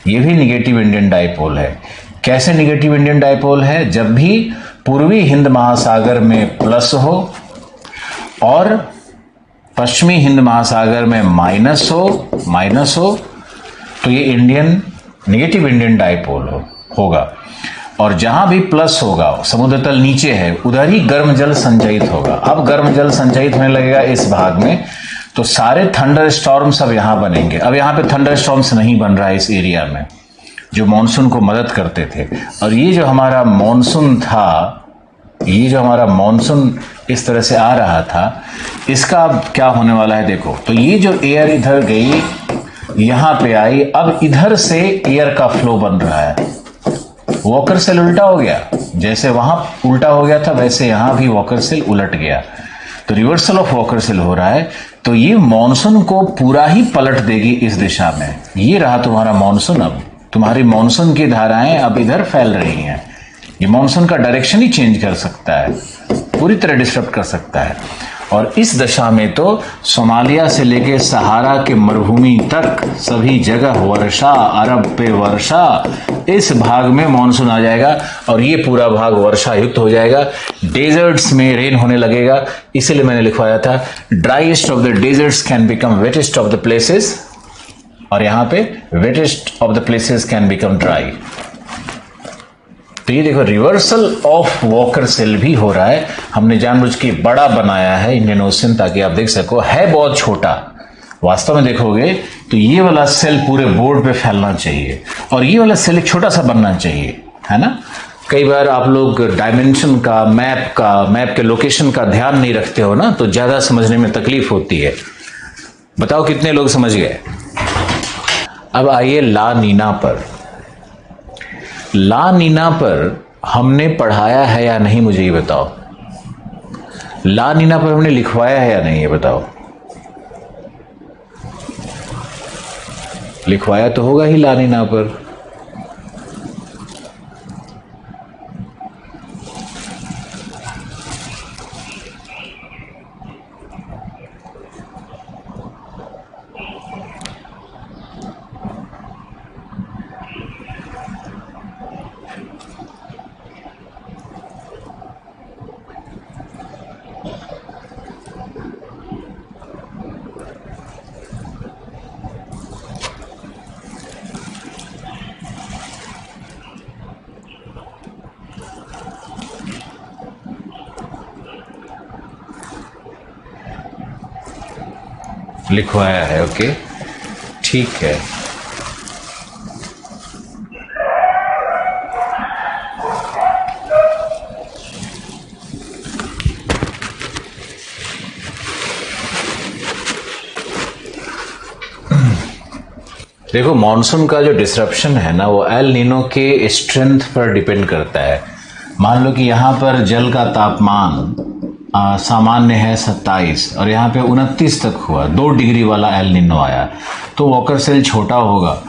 S1: यह भी निगेटिव इंडियन डाइपोल है। कैसे निगेटिव इंडियन डाइपोल है? जब भी पूर्वी हिंद महासागर में प्लस हो और पश्चिमी हिंद महासागर में माइनस हो तो ये इंडियन निगेटिव इंडियन डाइपोल होगा। और जहां भी प्लस होगा, समुद्र तल नीचे है, उधर ही गर्म जल संचयित होगा। अब गर्म जल संचयित होने लगेगा इस भाग में, तो सारे थंडर स्टॉर्म्स अब यहां बनेंगे। अब यहां पे थंडर स्टॉर्म्स नहीं बन रहा है इस एरिया में, जो मॉनसून को मदद करते थे। और ये जो हमारा मॉनसून था, ये जो हमारा मॉनसून इस तरह से आ रहा था, इसका अब क्या होने वाला है देखो। तो ये जो एयर इधर गई, यहां पे आई, अब इधर से एयर का फ्लो बन रहा है। वॉकर सेल उल्टा हो गया, जैसे वहां उल्टा हो गया था वैसे यहां भी वॉकर सेल उलट गया। तो रिवर्सल ऑफ वॉकर सेल हो रहा है। तो ये मॉनसून को पूरा ही पलट देगी इस दिशा में। ये रहा तुम्हारा मॉनसून। अब तुम्हारी मॉनसून की धाराएं अब इधर फैल रही हैं। ये मॉनसून का डायरेक्शन ही चेंज कर सकता है, पूरी तरह डिस्टर्ब कर सकता है। और इस दशा में तो सोमालिया से लेके सहारा के मरुभूमि तक सभी जगह वर्षा, अरब पे वर्षा, इस भाग में मॉनसून आ जाएगा और ये पूरा भाग वर्षा युक्त हो जाएगा। डेजर्ट्स में रेन होने लगेगा। इसीलिए मैंने लिखवाया था driest of the deserts can become wettest of the places, और यहां पे wettest of the places can become dry. तो ये देखो रिवर्सल ऑफ वॉकर सेल भी हो रहा है। हमने जानबूझ के बड़ा बनाया है इंडियन ओशन ताकि आप देख सको, है बहुत छोटा। वास्तव में देखोगे तो ये वाला सेल पूरे बोर्ड पे फैलना चाहिए और ये वाला सेल एक छोटा सा बनना चाहिए, है ना। कई बार आप लोग डायमेंशन का, मैप के लोकेशन का ध्यान नहीं रखते हो ना, तो ज्यादा समझने में तकलीफ होती है। बताओ कितने लोग समझ गए। अब आइए ला नीना पर। ला नीना पर हमने पढ़ाया है या नहीं, मुझे ये बताओ। ला नीना पर हमने लिखवाया है या नहीं, ये बताओ। लिखवाया तो होगा ही ला नीना पर। लिखवाया है। ओके, ठीक है। देखो, मॉनसून का जो डिसरप्शन है ना, वो एल नीनो के स्ट्रेंथ पर डिपेंड करता है। मान लो कि यहाँ पर जल का तापमान सामान्य है 27 और यहाँ पे 29 तक हुआ, 2 डिग्री वाला एल नीनो आया, तो वॉकर सेल छोटा होगा।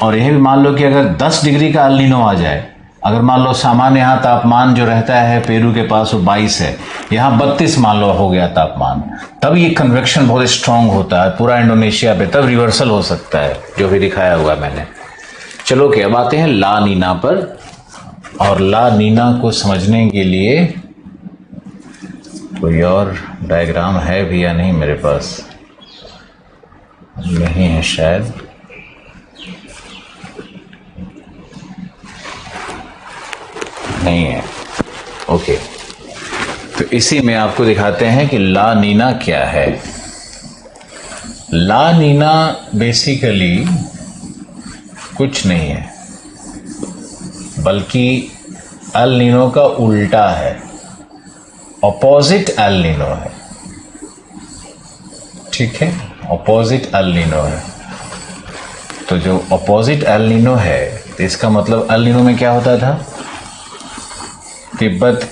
S1: और यह भी मान लो कि अगर 10 डिग्री का एल नीनो आ जाए, अगर मान लो सामान्य यहाँ तापमान जो रहता है पेरू के पास वो 22 है, यहाँ 32 मान लो हो गया तापमान, तब ये कन्वेक्शन बहुत स्ट्रांग होता है पूरा इंडोनेशिया पे, तब रिवर्सल हो सकता है, जो भी दिखाया हुआ मैंने। चलो कि अब आते हैं ला नीना पर। और ला नीना को समझने के लिए कोई और डायग्राम है भी या नहीं मेरे पास, नहीं है शायद। नहीं है। ओके, तो इसी में आपको दिखाते हैं कि ला नीना क्या है। ला नीना बेसिकली कुछ नहीं है, बल्कि एल नीनो का उल्टा है, ऑपोजिट एल नीनो है। ठीक है, ऑपोजिट एल नीनो है। तो जो ऑपोजिट एल नीनो है, तो इसका मतलब एल नीनो में क्या होता था, तिब्बत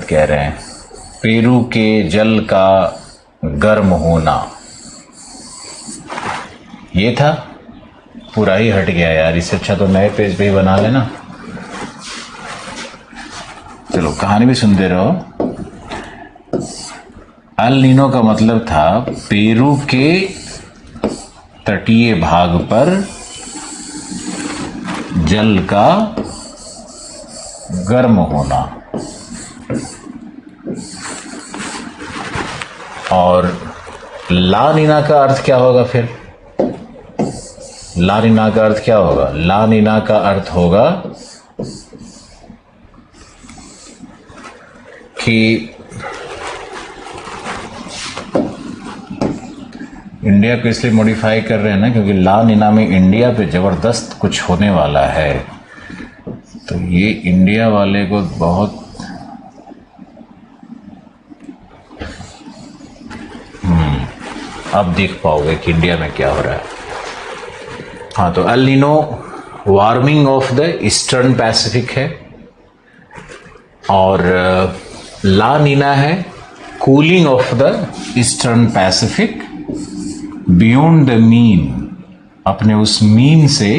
S1: कह रहे हैं, पेरू के जल का गर्म होना, ये था। पूरा ही हट गया यार, इससे अच्छा तो नए पेज पे ही बना लेना। चलो कहानी भी सुनते रहो। एल नीनो का मतलब था पेरू के तटीय भाग पर जल का गर्म होना। और ला नीना का अर्थ क्या होगा फिर? ला नीना का अर्थ क्या होगा? ला नीना का अर्थ होगा कि इंडिया को इसलिए मॉडिफाई कर रहे हैं ना, क्योंकि ला नीना में इंडिया पे जबरदस्त कुछ होने वाला है। तो ये इंडिया वाले को बहुत अब देख पाओगे कि इंडिया में क्या हो रहा है। हाँ, तो El Nino warming of the eastern Pacific है, और ला नीना है cooling of the eastern Pacific beyond the mean, अपने उस मीन से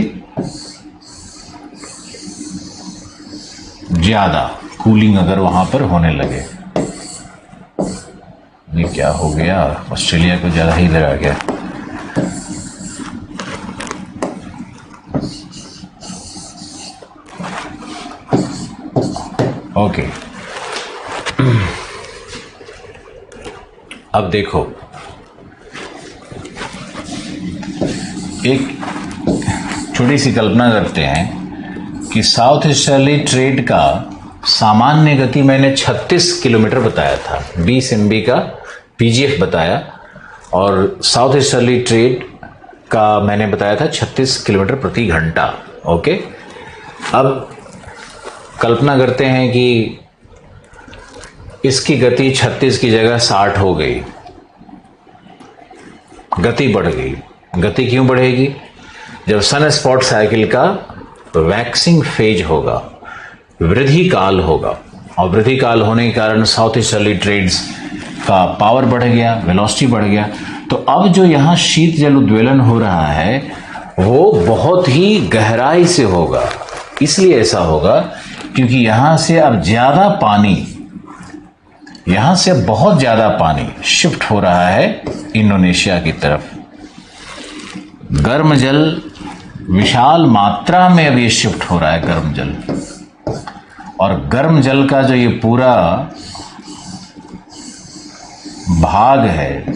S1: ज्यादा कूलिंग अगर वहां पर होने लगे। ये क्या हो गया, ऑस्ट्रेलिया को ज्यादा ही लगा गया। ओके, अब देखो, एक छोटी सी कल्पना करते हैं कि साउथ ईस्टर्ली ट्रेड का सामान्य गति मैंने 36 किलोमीटर बताया था, 20 MB का पीजीएफ बताया, और साउथ ईस्टर्ली ट्रेड का मैंने बताया था 36 किलोमीटर प्रति घंटा। ओके, अब कल्पना करते हैं कि इसकी गति 36 की जगह 60 हो गई, गति बढ़ गई। गति क्यों बढ़ेगी? जब सन स्पॉट साइकिल का वैक्सिंग फेज होगा, वृद्धि काल होगा, और वृद्धि काल होने के कारण साउथ ईस्टर्ली ट्रेड्स का पावर बढ़ गया, वेलोसिटी बढ़ गया। तो अब जो यहाँ शीत जल उद्वेलन हो रहा है वो बहुत ही गहराई से होगा। इसलिए ऐसा होगा क्योंकि यहां से अब ज्यादा पानी, यहां से बहुत ज्यादा पानी शिफ्ट हो रहा है इंडोनेशिया की तरफ। गर्म जल विशाल मात्रा में अभी शिफ्ट हो रहा है, गर्म जल। और गर्म जल का जो ये पूरा भाग है,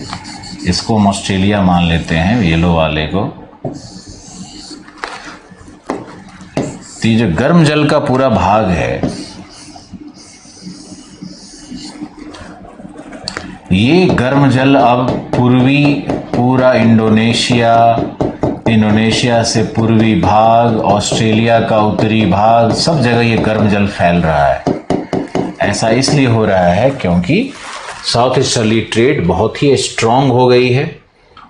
S1: इसको हम ऑस्ट्रेलिया मान लेते हैं, येलो वाले को। तो ये जो गर्म जल का पूरा भाग है, ये गर्म जल अब पूरा इंडोनेशिया से पूर्वी भाग, ऑस्ट्रेलिया का उत्तरी भाग, सब जगह ये गर्म जल फैल रहा है। ऐसा इसलिए हो रहा है क्योंकि साउथ ईस्टर्ली ट्रेड बहुत ही स्ट्रांग हो गई है,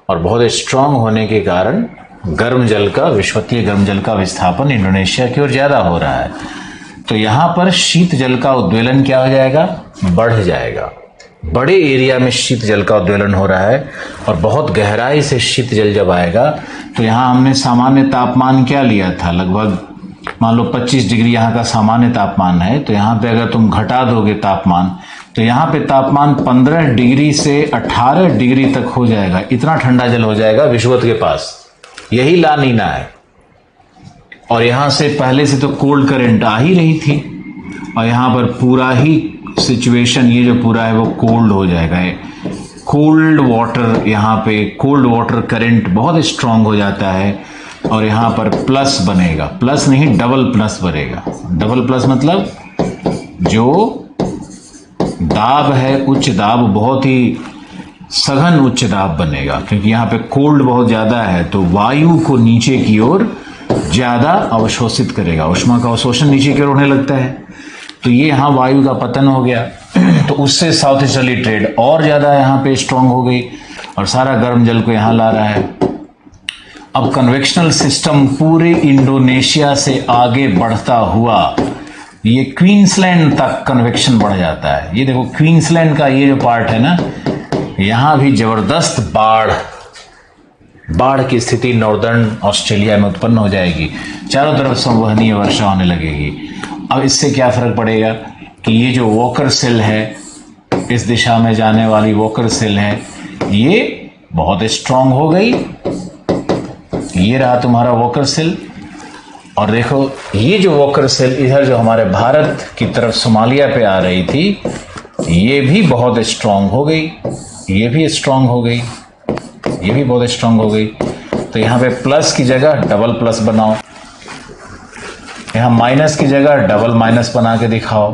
S1: और बहुत स्ट्रांग होने के कारण विश्वतीय गर्म जल का विस्थापन इंडोनेशिया की ओर ज्यादा हो रहा है। तो यहां पर शीत जल का उद्वेलन क्या हो जाएगा? बढ़ जाएगा। बड़े एरिया में शीत जल का उद्वेलन हो रहा है, और बहुत गहराई से शीत जल जब आएगा तो यहाँ हमने सामान्य तापमान क्या लिया था? लगभग मान लो 25 डिग्री यहाँ का सामान्य तापमान है। तो यहाँ पे अगर तुम घटा दोगे तापमान, तो यहाँ पे तापमान 15 डिग्री से 18 डिग्री तक हो जाएगा। इतना ठंडा जल हो जाएगा विषुवत के पास। यही ला नीना है। और यहाँ से पहले से तो कोल्ड करंट आ ही रही थी, और यहाँ पर पूरा ही सिचुएशन ये जो पूरा है वो कोल्ड हो जाएगा। कोल्ड वाटर, यहाँ पे कोल्ड वाटर करंट बहुत स्ट्रांग हो जाता है, और यहाँ पर प्लस बनेगा। प्लस नहीं, डबल प्लस बनेगा। डबल प्लस मतलब जो दाब है, उच्च दाब, बहुत ही सघन उच्च दाब बनेगा, क्योंकि यहाँ पे कोल्ड बहुत ज्यादा है, तो वायु को नीचे की ओर ज्यादा अवशोषित करेगा। ऊष्मा का अवशोषण नीचे की ओर होने लगता है, तो ये यहाँ वायु का पतन हो गया। तो उससे साउथ ईस्टर्ली ट्रेड और ज्यादा यहाँ पे स्ट्रांग हो गई, और सारा गर्म जल को यहाँ ला रहा है। अब कन्वेक्शनल सिस्टम पूरे इंडोनेशिया से आगे बढ़ता हुआ ये क्वींसलैंड तक कन्वेक्शन बढ़ जाता है। ये देखो क्वींसलैंड का ये जो पार्ट है ना, यहां भी जबरदस्त बाढ़ की स्थिति नॉर्दर्न ऑस्ट्रेलिया में उत्पन्न हो जाएगी। चारों तरफ संवहनीय वर्षा होने लगेगी। अब इससे क्या फर्क पड़ेगा कि ये जो वॉकर सेल है, इस दिशा में जाने वाली वॉकर सेल है, ये बहुत स्ट्रांग हो गई। ये रहा तुम्हारा वॉकर सेल, और देखो ये जो वॉकर सेल इधर जो हमारे भारत की तरफ सोमालिया पे आ रही थी, ये भी बहुत स्ट्रांग हो गई। ये भी स्ट्रांग हो गई, ये भी बहुत स्ट्रांग हो गई। तो यहाँ पे प्लस की जगह डबल प्लस बनाओ, यहाँ माइनस की जगह डबल माइनस बना के दिखाओ।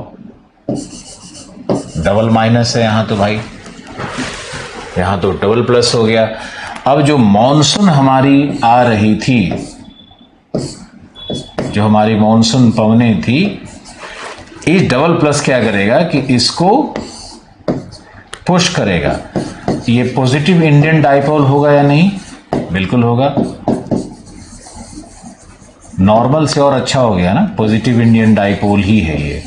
S1: डबल माइनस है यहाँ तो भाई, यहाँ तो डबल प्लस हो गया। अब जो मॉनसून हमारी आ रही थी, जो हमारी मॉनसून पवनें थी, इस डबल प्लस क्या करेगा कि इसको पुश करेगा। ये पॉजिटिव इंडियन डाइपोल होगा या नहीं? बिल्कुल होगा। नॉर्मल से और अच्छा हो गया ना, पॉजिटिव इंडियन डाइपोल ही है ये।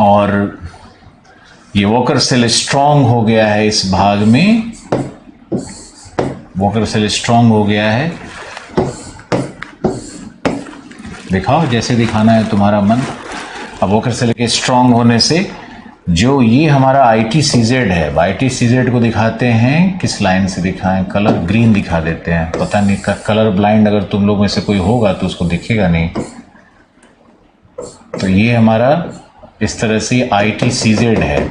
S1: और ये वॉकर सेल स्ट्रांग हो गया है इस भाग में, वॉकर सेल स्ट्रांग हो गया है। दिखाओ जैसे दिखाना है तुम्हारा मन। अब वॉकर सेल के स्ट्रांग होने से जो ये हमारा ITCZ है, ITCZ को दिखाते हैं किस लाइन से दिखाएं? कलर ग्रीन दिखा देते हैं। पता नहीं कलर ब्लाइंड अगर तुम लोग में से कोई होगा तो उसको दिखेगा नहीं। तो ये हमारा इस तरह से ITCZ है।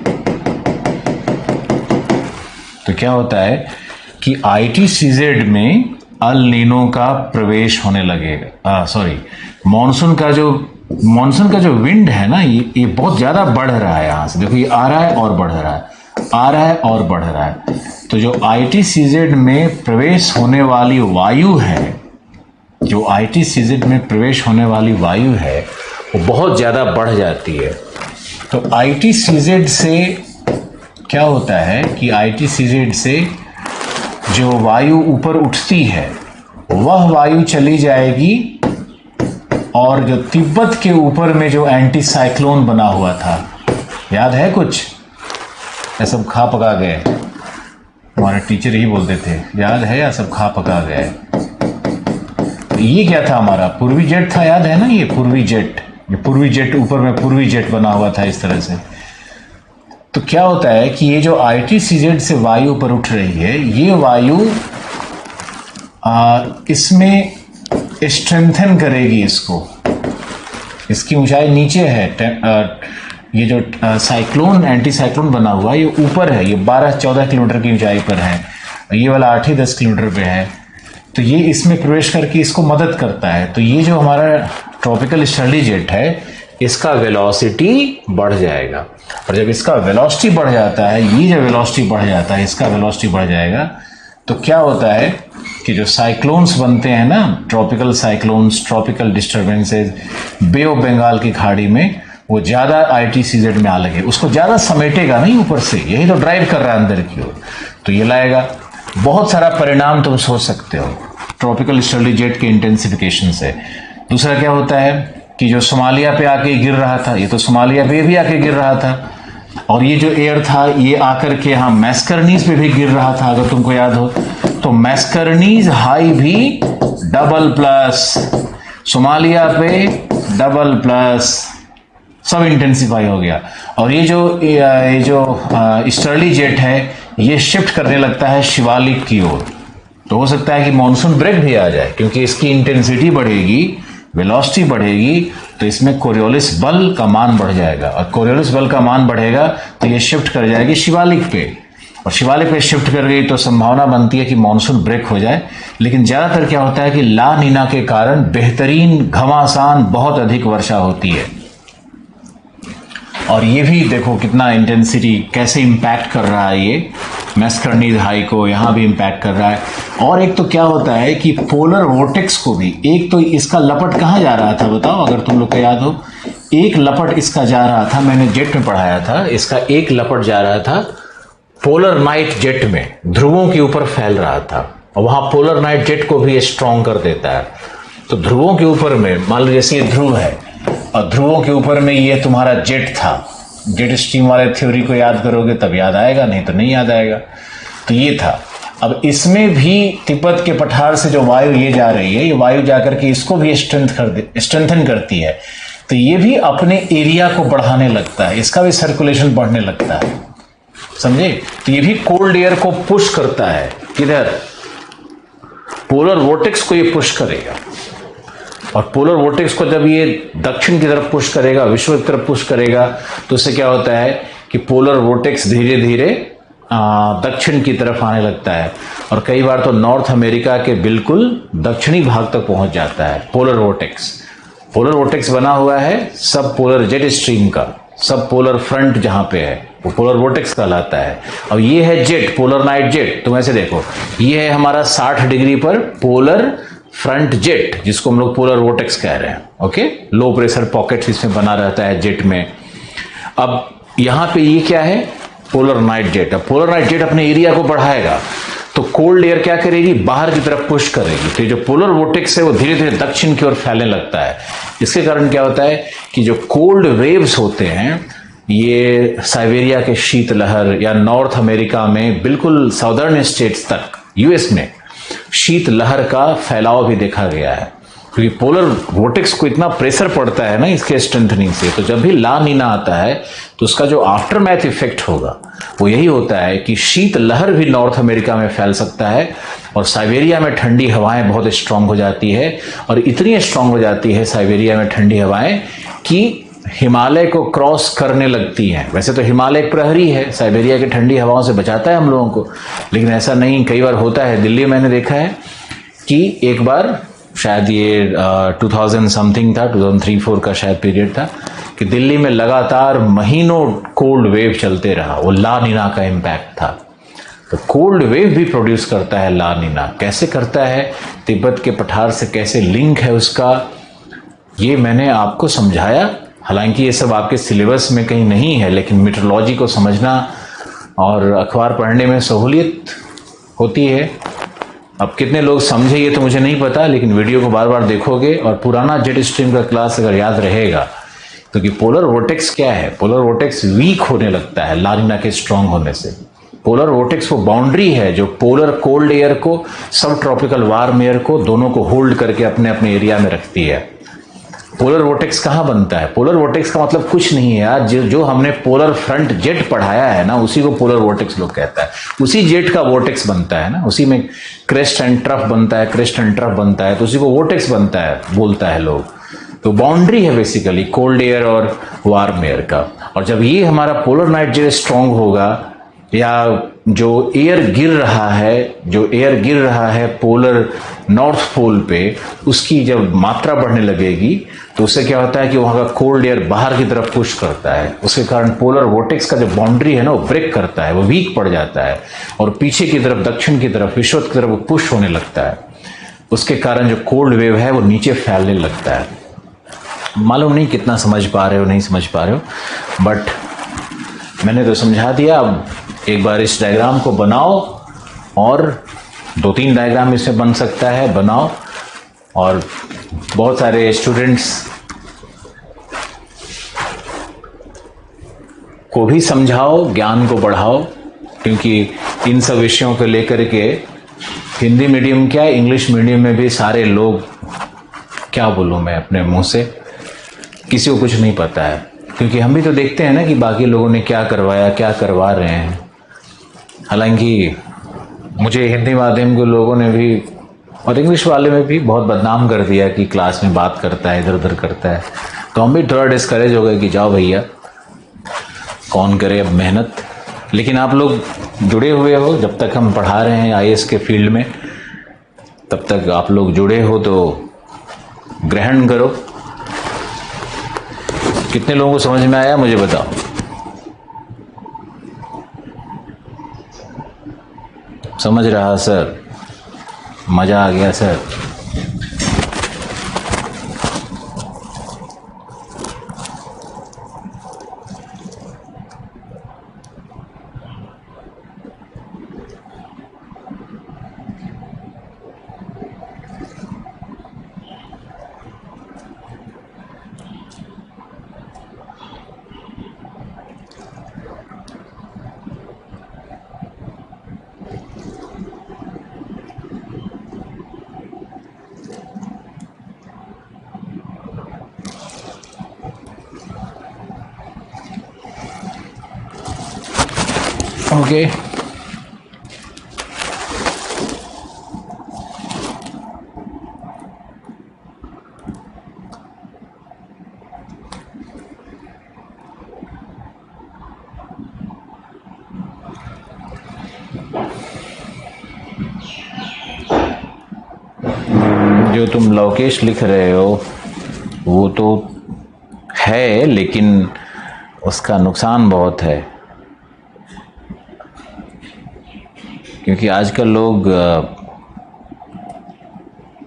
S1: तो क्या होता है कि ITCZ में अल नीनो का प्रवेश होने लगेगा। मानसून का जो विंड है ना, ये बहुत ज्यादा बढ़ रहा है। यहां से देखो ये आ रहा है और बढ़ रहा है, आ रहा है और बढ़ रहा है। तो जो ITCZ में प्रवेश होने वाली वायु है, जो ITCZ में प्रवेश होने वाली वायु है, वो बहुत ज्यादा बढ़ जाती है। तो ITCZ से क्या होता है कि ITCZ से जो वायु ऊपर उठती है, वह वायु चली जाएगी, और जो तिब्बत के ऊपर में जो एंटी साइक्लोन बना हुआ था, याद है कुछ? ये सब खा पका गए। हमारे टीचर ही बोलते थे, याद है या सब खा पका गए। तो ये क्या था? हमारा पूर्वी जेट था, याद है ना? ये पूर्वी जेट ऊपर में पूर्वी जेट बना हुआ था इस तरह से। तो क्या होता है कि ये जो ITCZ से वायु ऊपर उठ रही है, ये वायु इसमें स्ट्रेंथन करेगी इसको। इसकी ऊंचाई नीचे है, ये जो साइक्लोन एंटी साइक्लोन बना हुआ है ये ऊपर है, ये 12-14 किलोमीटर की ऊंचाई पर है, ये वाला 8-10 किलोमीटर पे है। तो ये इसमें प्रवेश करके इसको मदद करता है। तो ये जो हमारा ट्रॉपिकल स्टर्ली जेट है, इसका वेलोसिटी बढ़ जाएगा। और जब इसका वेलोसिटी बढ़ जाता है, ये जब वेलोसिटी बढ़ जाता है, इसका वेलोसिटी बढ़ जाएगा, तो क्या होता है कि जो साइक्लोन्स बनते हैं ना, tropical cyclones, tropical disturbances, Bay of Bengal की खाड़ी में, वो ज़्यादा ITCZ में आ लगे, उसको ज़्यादा समेटेगा नहीं ऊपर से, यही तो ड्राइव कर रहा है अंदर की ओर, तो ये लाएगा। बहुत सारा परिणाम तुम सोच सकते हो ट्रॉपिकल स्टर्ली जेट के इंटेंसिफिकेशन से। दूसरा क्या होता है कि जो सोमालिया पे आके गिर रहा था, ये तो सोमालिया पे भी आके गिर रहा था, और ये जो एयर था ये आकर के यहाँ मैस्करनीज पे भी गिर रहा था, अगर तुमको याद हो तो मैस्करनीज हाई भी डबल प्लस, सोमालिया पे डबल प्लस, सब इंटेंसिफाई हो गया। और ये जो स्टर्ली जेट है ये शिफ्ट करने लगता है शिवालिक की ओर, तो हो सकता है कि मॉनसून ब्रेक भी आ जाए, क्योंकि इसकी इंटेंसिटी बढ़ेगी, वेलोसिटी बढ़ेगी, तो इसमें कोरियोलिस बल का मान बढ़ जाएगा, और कोरियोलिस बल का मान बढ़ेगा तो ये शिफ्ट कर जाएगी शिवालिक पे, और शिवालिक पे शिफ्ट कर गई तो संभावना बनती है कि मॉनसून ब्रेक हो जाए। लेकिन ज़्यादातर क्या होता है कि ला नीना के कारण बेहतरीन घमासान बहुत अधिक वर्षा होती है, और ये भी देखो कितना इंटेंसिटी कैसे इम्पैक्ट कर रहा है, ये मैस्करनीज हाई को यहाँ भी इम्पैक्ट कर रहा है। और एक तो क्या होता है कि पोलर वोर्टेक्स को भी, एक तो इसका लपट कहाँ जा रहा था बताओ, अगर तुम लोग को याद हो, एक लपट इसका जा रहा था, मैंने जेट में पढ़ाया था, इसका एक लपट जा रहा था पोलर नाइट जेट में, ध्रुवों के ऊपर फैल रहा था, और वहाँ पोलर नाइट जेट को भी स्ट्रॉन्ग कर देता है। तो ध्रुवों के ऊपर में, मान लो जैसे ये ध्रुव है, और ध्रुवों के ऊपर में ये तुम्हारा जेट था, जेट स्ट्रीम वाले थ्योरी को याद करोगे तब याद आएगा, नहीं तो नहीं याद आएगा। तो ये था। अब इसमें भी तिब्बत के पठार से जो वायु ये जा रही है, ये वायु जाकर के इसको भी स्ट्रेंथन करती है, तो ये भी अपने एरिया को बढ़ाने लगता है, इसका भी सर्कुलेशन बढ़ने लगता है, समझे। तो ये भी कोल्ड एयर को पुश करता है, किधर, पोलर वोर्टेक्स को ये पुश करेगा, और पोलर वोर्टेक्स को जब ये दक्षिण की तरफ पुश करेगा, विश्व की तरफ पुश करेगा, तो उससे क्या होता है कि पोलर वोर्टेक्स धीरे धीरे दक्षिण की तरफ आने लगता है, और कई बार तो नॉर्थ अमेरिका के बिल्कुल दक्षिणी भाग तक पहुंच जाता है पोलर वोर्टेक्स। पोलर वोर्टेक्स बना हुआ है सब पोलर जेट स्ट्रीम का, सब पोलर फ्रंट जहां पे है वो पोलर वोर्टेक्स कहलाता है। और ये है जेट, पोलर नाइट जेट, तुम ऐसे देखो, ये है हमारा 60 डिग्री पर पोलर फ्रंट जेट, जिसको हम लोग पोलर वोर्टेक्स कह रहे हैं, ओके। लो प्रेशर पॉकेट इसमें बना रहता है जेट में। अब यहां पे ये क्या है, पोलर नाइट जेट। अब पोलर नाइट जेट अपने एरिया को बढ़ाएगा तो कोल्ड एयर क्या करेगी, बाहर की तरफ पुश करेगी, तो जो पोलर वोर्टेक्स है वो धीरे धीरे दक्षिण की ओर फैलने लगता है। इसके कारण क्या होता है कि जो कोल्ड वेव्स होते हैं, ये साइबेरिया के शीतलहर या नॉर्थ अमेरिका में बिल्कुल साउदर्न स्टेट्स तक यूएस में शीतलहर का फैलाव भी देखा गया है, क्योंकि पोलर वोर्टेक्स को इतना प्रेशर पड़ता है ना इसके स्ट्रेंथनिंग से। तो जब भी ला नीना आता है तो उसका जो आफ्टर मैथ इफेक्ट होगा वो यही होता है कि शीतलहर भी नॉर्थ अमेरिका में फैल सकता है, और साइबेरिया में ठंडी हवाएं बहुत स्ट्रांग हो जाती है, और इतनी स्ट्रांग हो जाती है साइबेरिया में ठंडी हवाएं कि हिमालय को क्रॉस करने लगती हैं। वैसे तो हिमालय एक प्रहरी है, साइबेरिया की ठंडी हवाओं से बचाता है हम लोगों को, लेकिन ऐसा नहीं, कई बार होता है। दिल्ली में मैंने देखा है कि एक बार, शायद ये 2000 समथिंग था, 2003-4 का शायद पीरियड था, कि दिल्ली में लगातार महीनों कोल्ड वेव चलते रहा, वो ला नीना का इम्पैक्ट था। तो कोल्ड वेव भी प्रोड्यूस करता है ला नीना। कैसे करता है, तिब्बत के पठार से कैसे लिंक है उसका, ये मैंने आपको समझाया। हालांकि ये सब आपके सिलेबस में कहीं नहीं है, लेकिन मीटरोलॉजी को समझना और अखबार पढ़ने में सहूलियत होती है। अब कितने लोग समझे ये तो मुझे नहीं पता, लेकिन वीडियो को बार बार देखोगे और पुराना जेट स्ट्रीम का क्लास अगर याद रहेगा तो कि पोलर वोर्टेक्स क्या है, पोलर वोर्टेक्स वीक होने लगता है ला नीना के स्ट्रांग होने से। पोलर वोर्टेक्स वो बाउंड्री है जो पोलर कोल्ड एयर को, सब ट्रॉपिकल वार्म एयर को, दोनों को होल्ड करके अपने अपने एरिया में रखती है। पोलर वोर्टेक्स कहाँ बनता है, पोलर वोर्टेक्स का मतलब कुछ नहीं है यार, जो हमने पोलर फ्रंट जेट पढ़ाया है ना, उसी को पोलर वोर्टेक्स लोग कहता है। उसी जेट का वोर्टेक्स बनता है ना, उसी में क्रेस्ट एंड ट्रफ बनता है, क्रेस्ट एंड ट्रफ बनता है, तो उसी को वोर्टेक्स बनता है, बोलता है लोग। तो बाउंड्री है बेसिकली कोल्ड एयर और वार्म एयर का। और जब ये हमारा पोलर नाइट जेट स्ट्रांग होगा या जो एयर गिर रहा है पोलर नॉर्थ पोल पे, उसकी जब मात्रा बढ़ने लगेगी तो उससे क्या होता है कि वहां का कोल्ड एयर बाहर की तरफ पुश करता है। उसके कारण पोलर वोर्टेक्स का जो बाउंड्री है ना, वो ब्रेक करता है, वो वीक पड़ जाता है और पीछे की तरफ, दक्षिण की तरफ, विश्व की तरफ वो पुश होने लगता है। उसके कारण जो कोल्ड वेव है वो नीचे फैलने लगता है। मालूम नहीं कितना समझ पा रहे हो, नहीं समझ पा रहे हो, बट मैंने तो समझा दिया। अब एक बार इस डायग्राम को बनाओ, और 2-3 डायग्राम इसमें बन सकता है, बनाओ, और बहुत सारे स्टूडेंट्स को भी समझाओ, ज्ञान को बढ़ाओ, क्योंकि इन सब विषयों को लेकर के हिंदी मीडियम क्या, इंग्लिश मीडियम में भी सारे लोग, क्या बोलूं मैं अपने मुंह से, किसी को कुछ नहीं पता है। क्योंकि हम भी तो देखते हैं ना कि बाकी लोगों ने क्या करवाया, क्या करवा रहे हैं। हालांकि मुझे हिंदी माध्यम के लोगों ने भी और इंग्लिश वाले में भी बहुत बदनाम कर दिया कि क्लास में बात करता है, इधर उधर करता है। तो हम भी थोड़ा डिस्करेज हो गए कि जाओ भैया, कौन करे अब मेहनत। लेकिन आप लोग जुड़े हुए हो, जब तक हम पढ़ा रहे हैं आईएएस के फील्ड में, तब तक आप लोग जुड़े हो तो ग्रहण करो। कितने लोगों को समझ में आया मुझे बताओ। समझ रहा सर, मजा आ गया सर। ओके, जो तुम लवकेश लिख रहे हो वो तो है, लेकिन उसका नुकसान बहुत है। क्योंकि आजकल लोग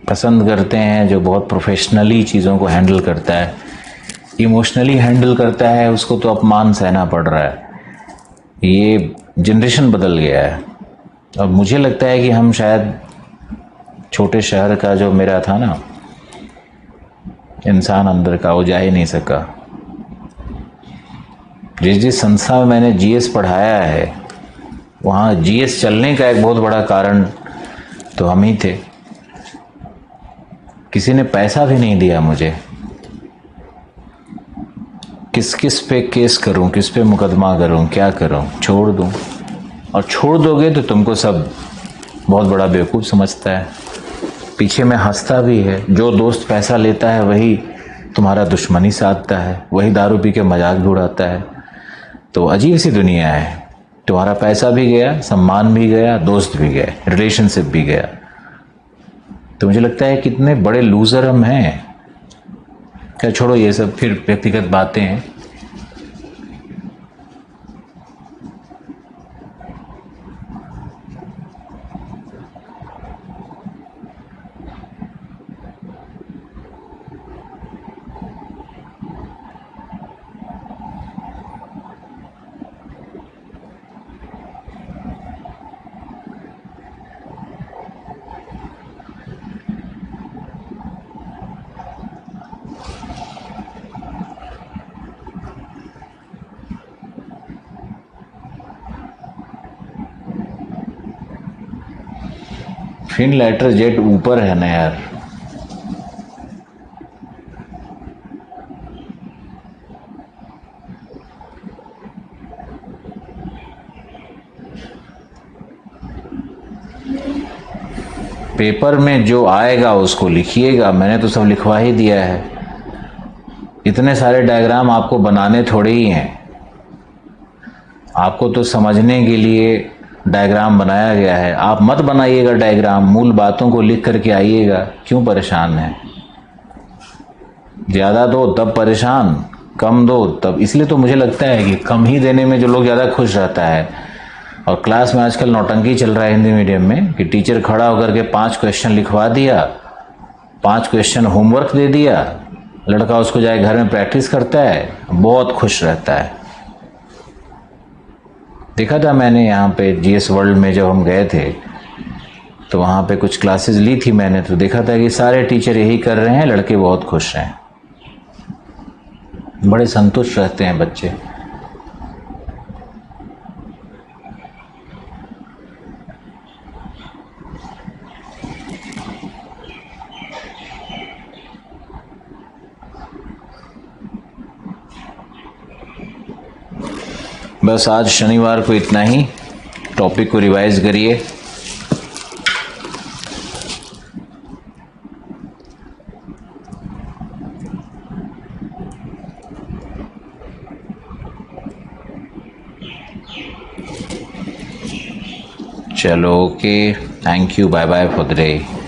S1: पसंद करते हैं जो बहुत प्रोफेशनली चीज़ों को हैंडल करता है। इमोशनली हैंडल करता है उसको तो अपमान सहना पड़ रहा है। ये जनरेशन बदल गया है। और मुझे लगता है कि हम शायद छोटे शहर का जो मेरा था ना इंसान अंदर का, वो जा ही नहीं सका। जिस संस्था में मैंने जीएस पढ़ाया है, वहाँ जीएस चलने का एक बहुत बड़ा कारण तो हम ही थे। किसी ने पैसा भी नहीं दिया मुझे। किस किस पे केस करूं, किस पे मुकदमा करूं, क्या करूं, छोड़ दूं। और छोड़ दोगे तो तुमको सब बहुत बड़ा बेवकूफ़ समझता है। पीछे में हंसता भी है। जो दोस्त पैसा लेता है वही तुम्हारा दुश्मनी साधता है, वही दारू पी के मजाक भी उड़ाता है। तो अजीब सी दुनिया है। तुम्हारा पैसा भी गया, सम्मान भी गया, दोस्त भी गए, रिलेशनशिप भी गया। तो मुझे लगता है कितने बड़े लूजर हम हैं। क्या, छोड़ो ये सब, फिर व्यक्तिगत बातें हैं। फिन लेटर जेट ऊपर है ना यार। पेपर में जो आएगा उसको लिखिएगा। मैंने तो सब लिखवा ही दिया है। इतने सारे डायग्राम आपको बनाने थोड़े ही हैं। आपको तो समझने के लिए डायग्राम बनाया गया है। आप मत बनाइएगा डायग्राम, मूल बातों को लिख करके आइएगा। क्यों परेशान है? ज़्यादा दो तब परेशान, कम दो तब। इसलिए तो मुझे लगता है कि कम ही देने में जो लोग ज़्यादा खुश रहता है। और क्लास में आजकल नौटंकी चल रहा है हिंदी मीडियम में कि टीचर खड़ा होकर के 5 क्वेश्चन लिखवा दिया, 5 क्वेश्चन होमवर्क दे दिया, लड़का उसको जाए घर में प्रैक्टिस करता है, बहुत खुश रहता है। देखा था मैंने यहाँ पे जीएस वर्ल्ड में जब हम गए थे तो वहाँ पे कुछ क्लासेस ली थी मैंने, तो देखा था कि सारे टीचर यही कर रहे हैं, लड़के बहुत खुश हैं, बड़े संतुष्ट रहते हैं बच्चे। बस आज शनिवार को इतना ही। टॉपिक को रिवाइज करिए। चलो okay, thank you, bye bye for the day.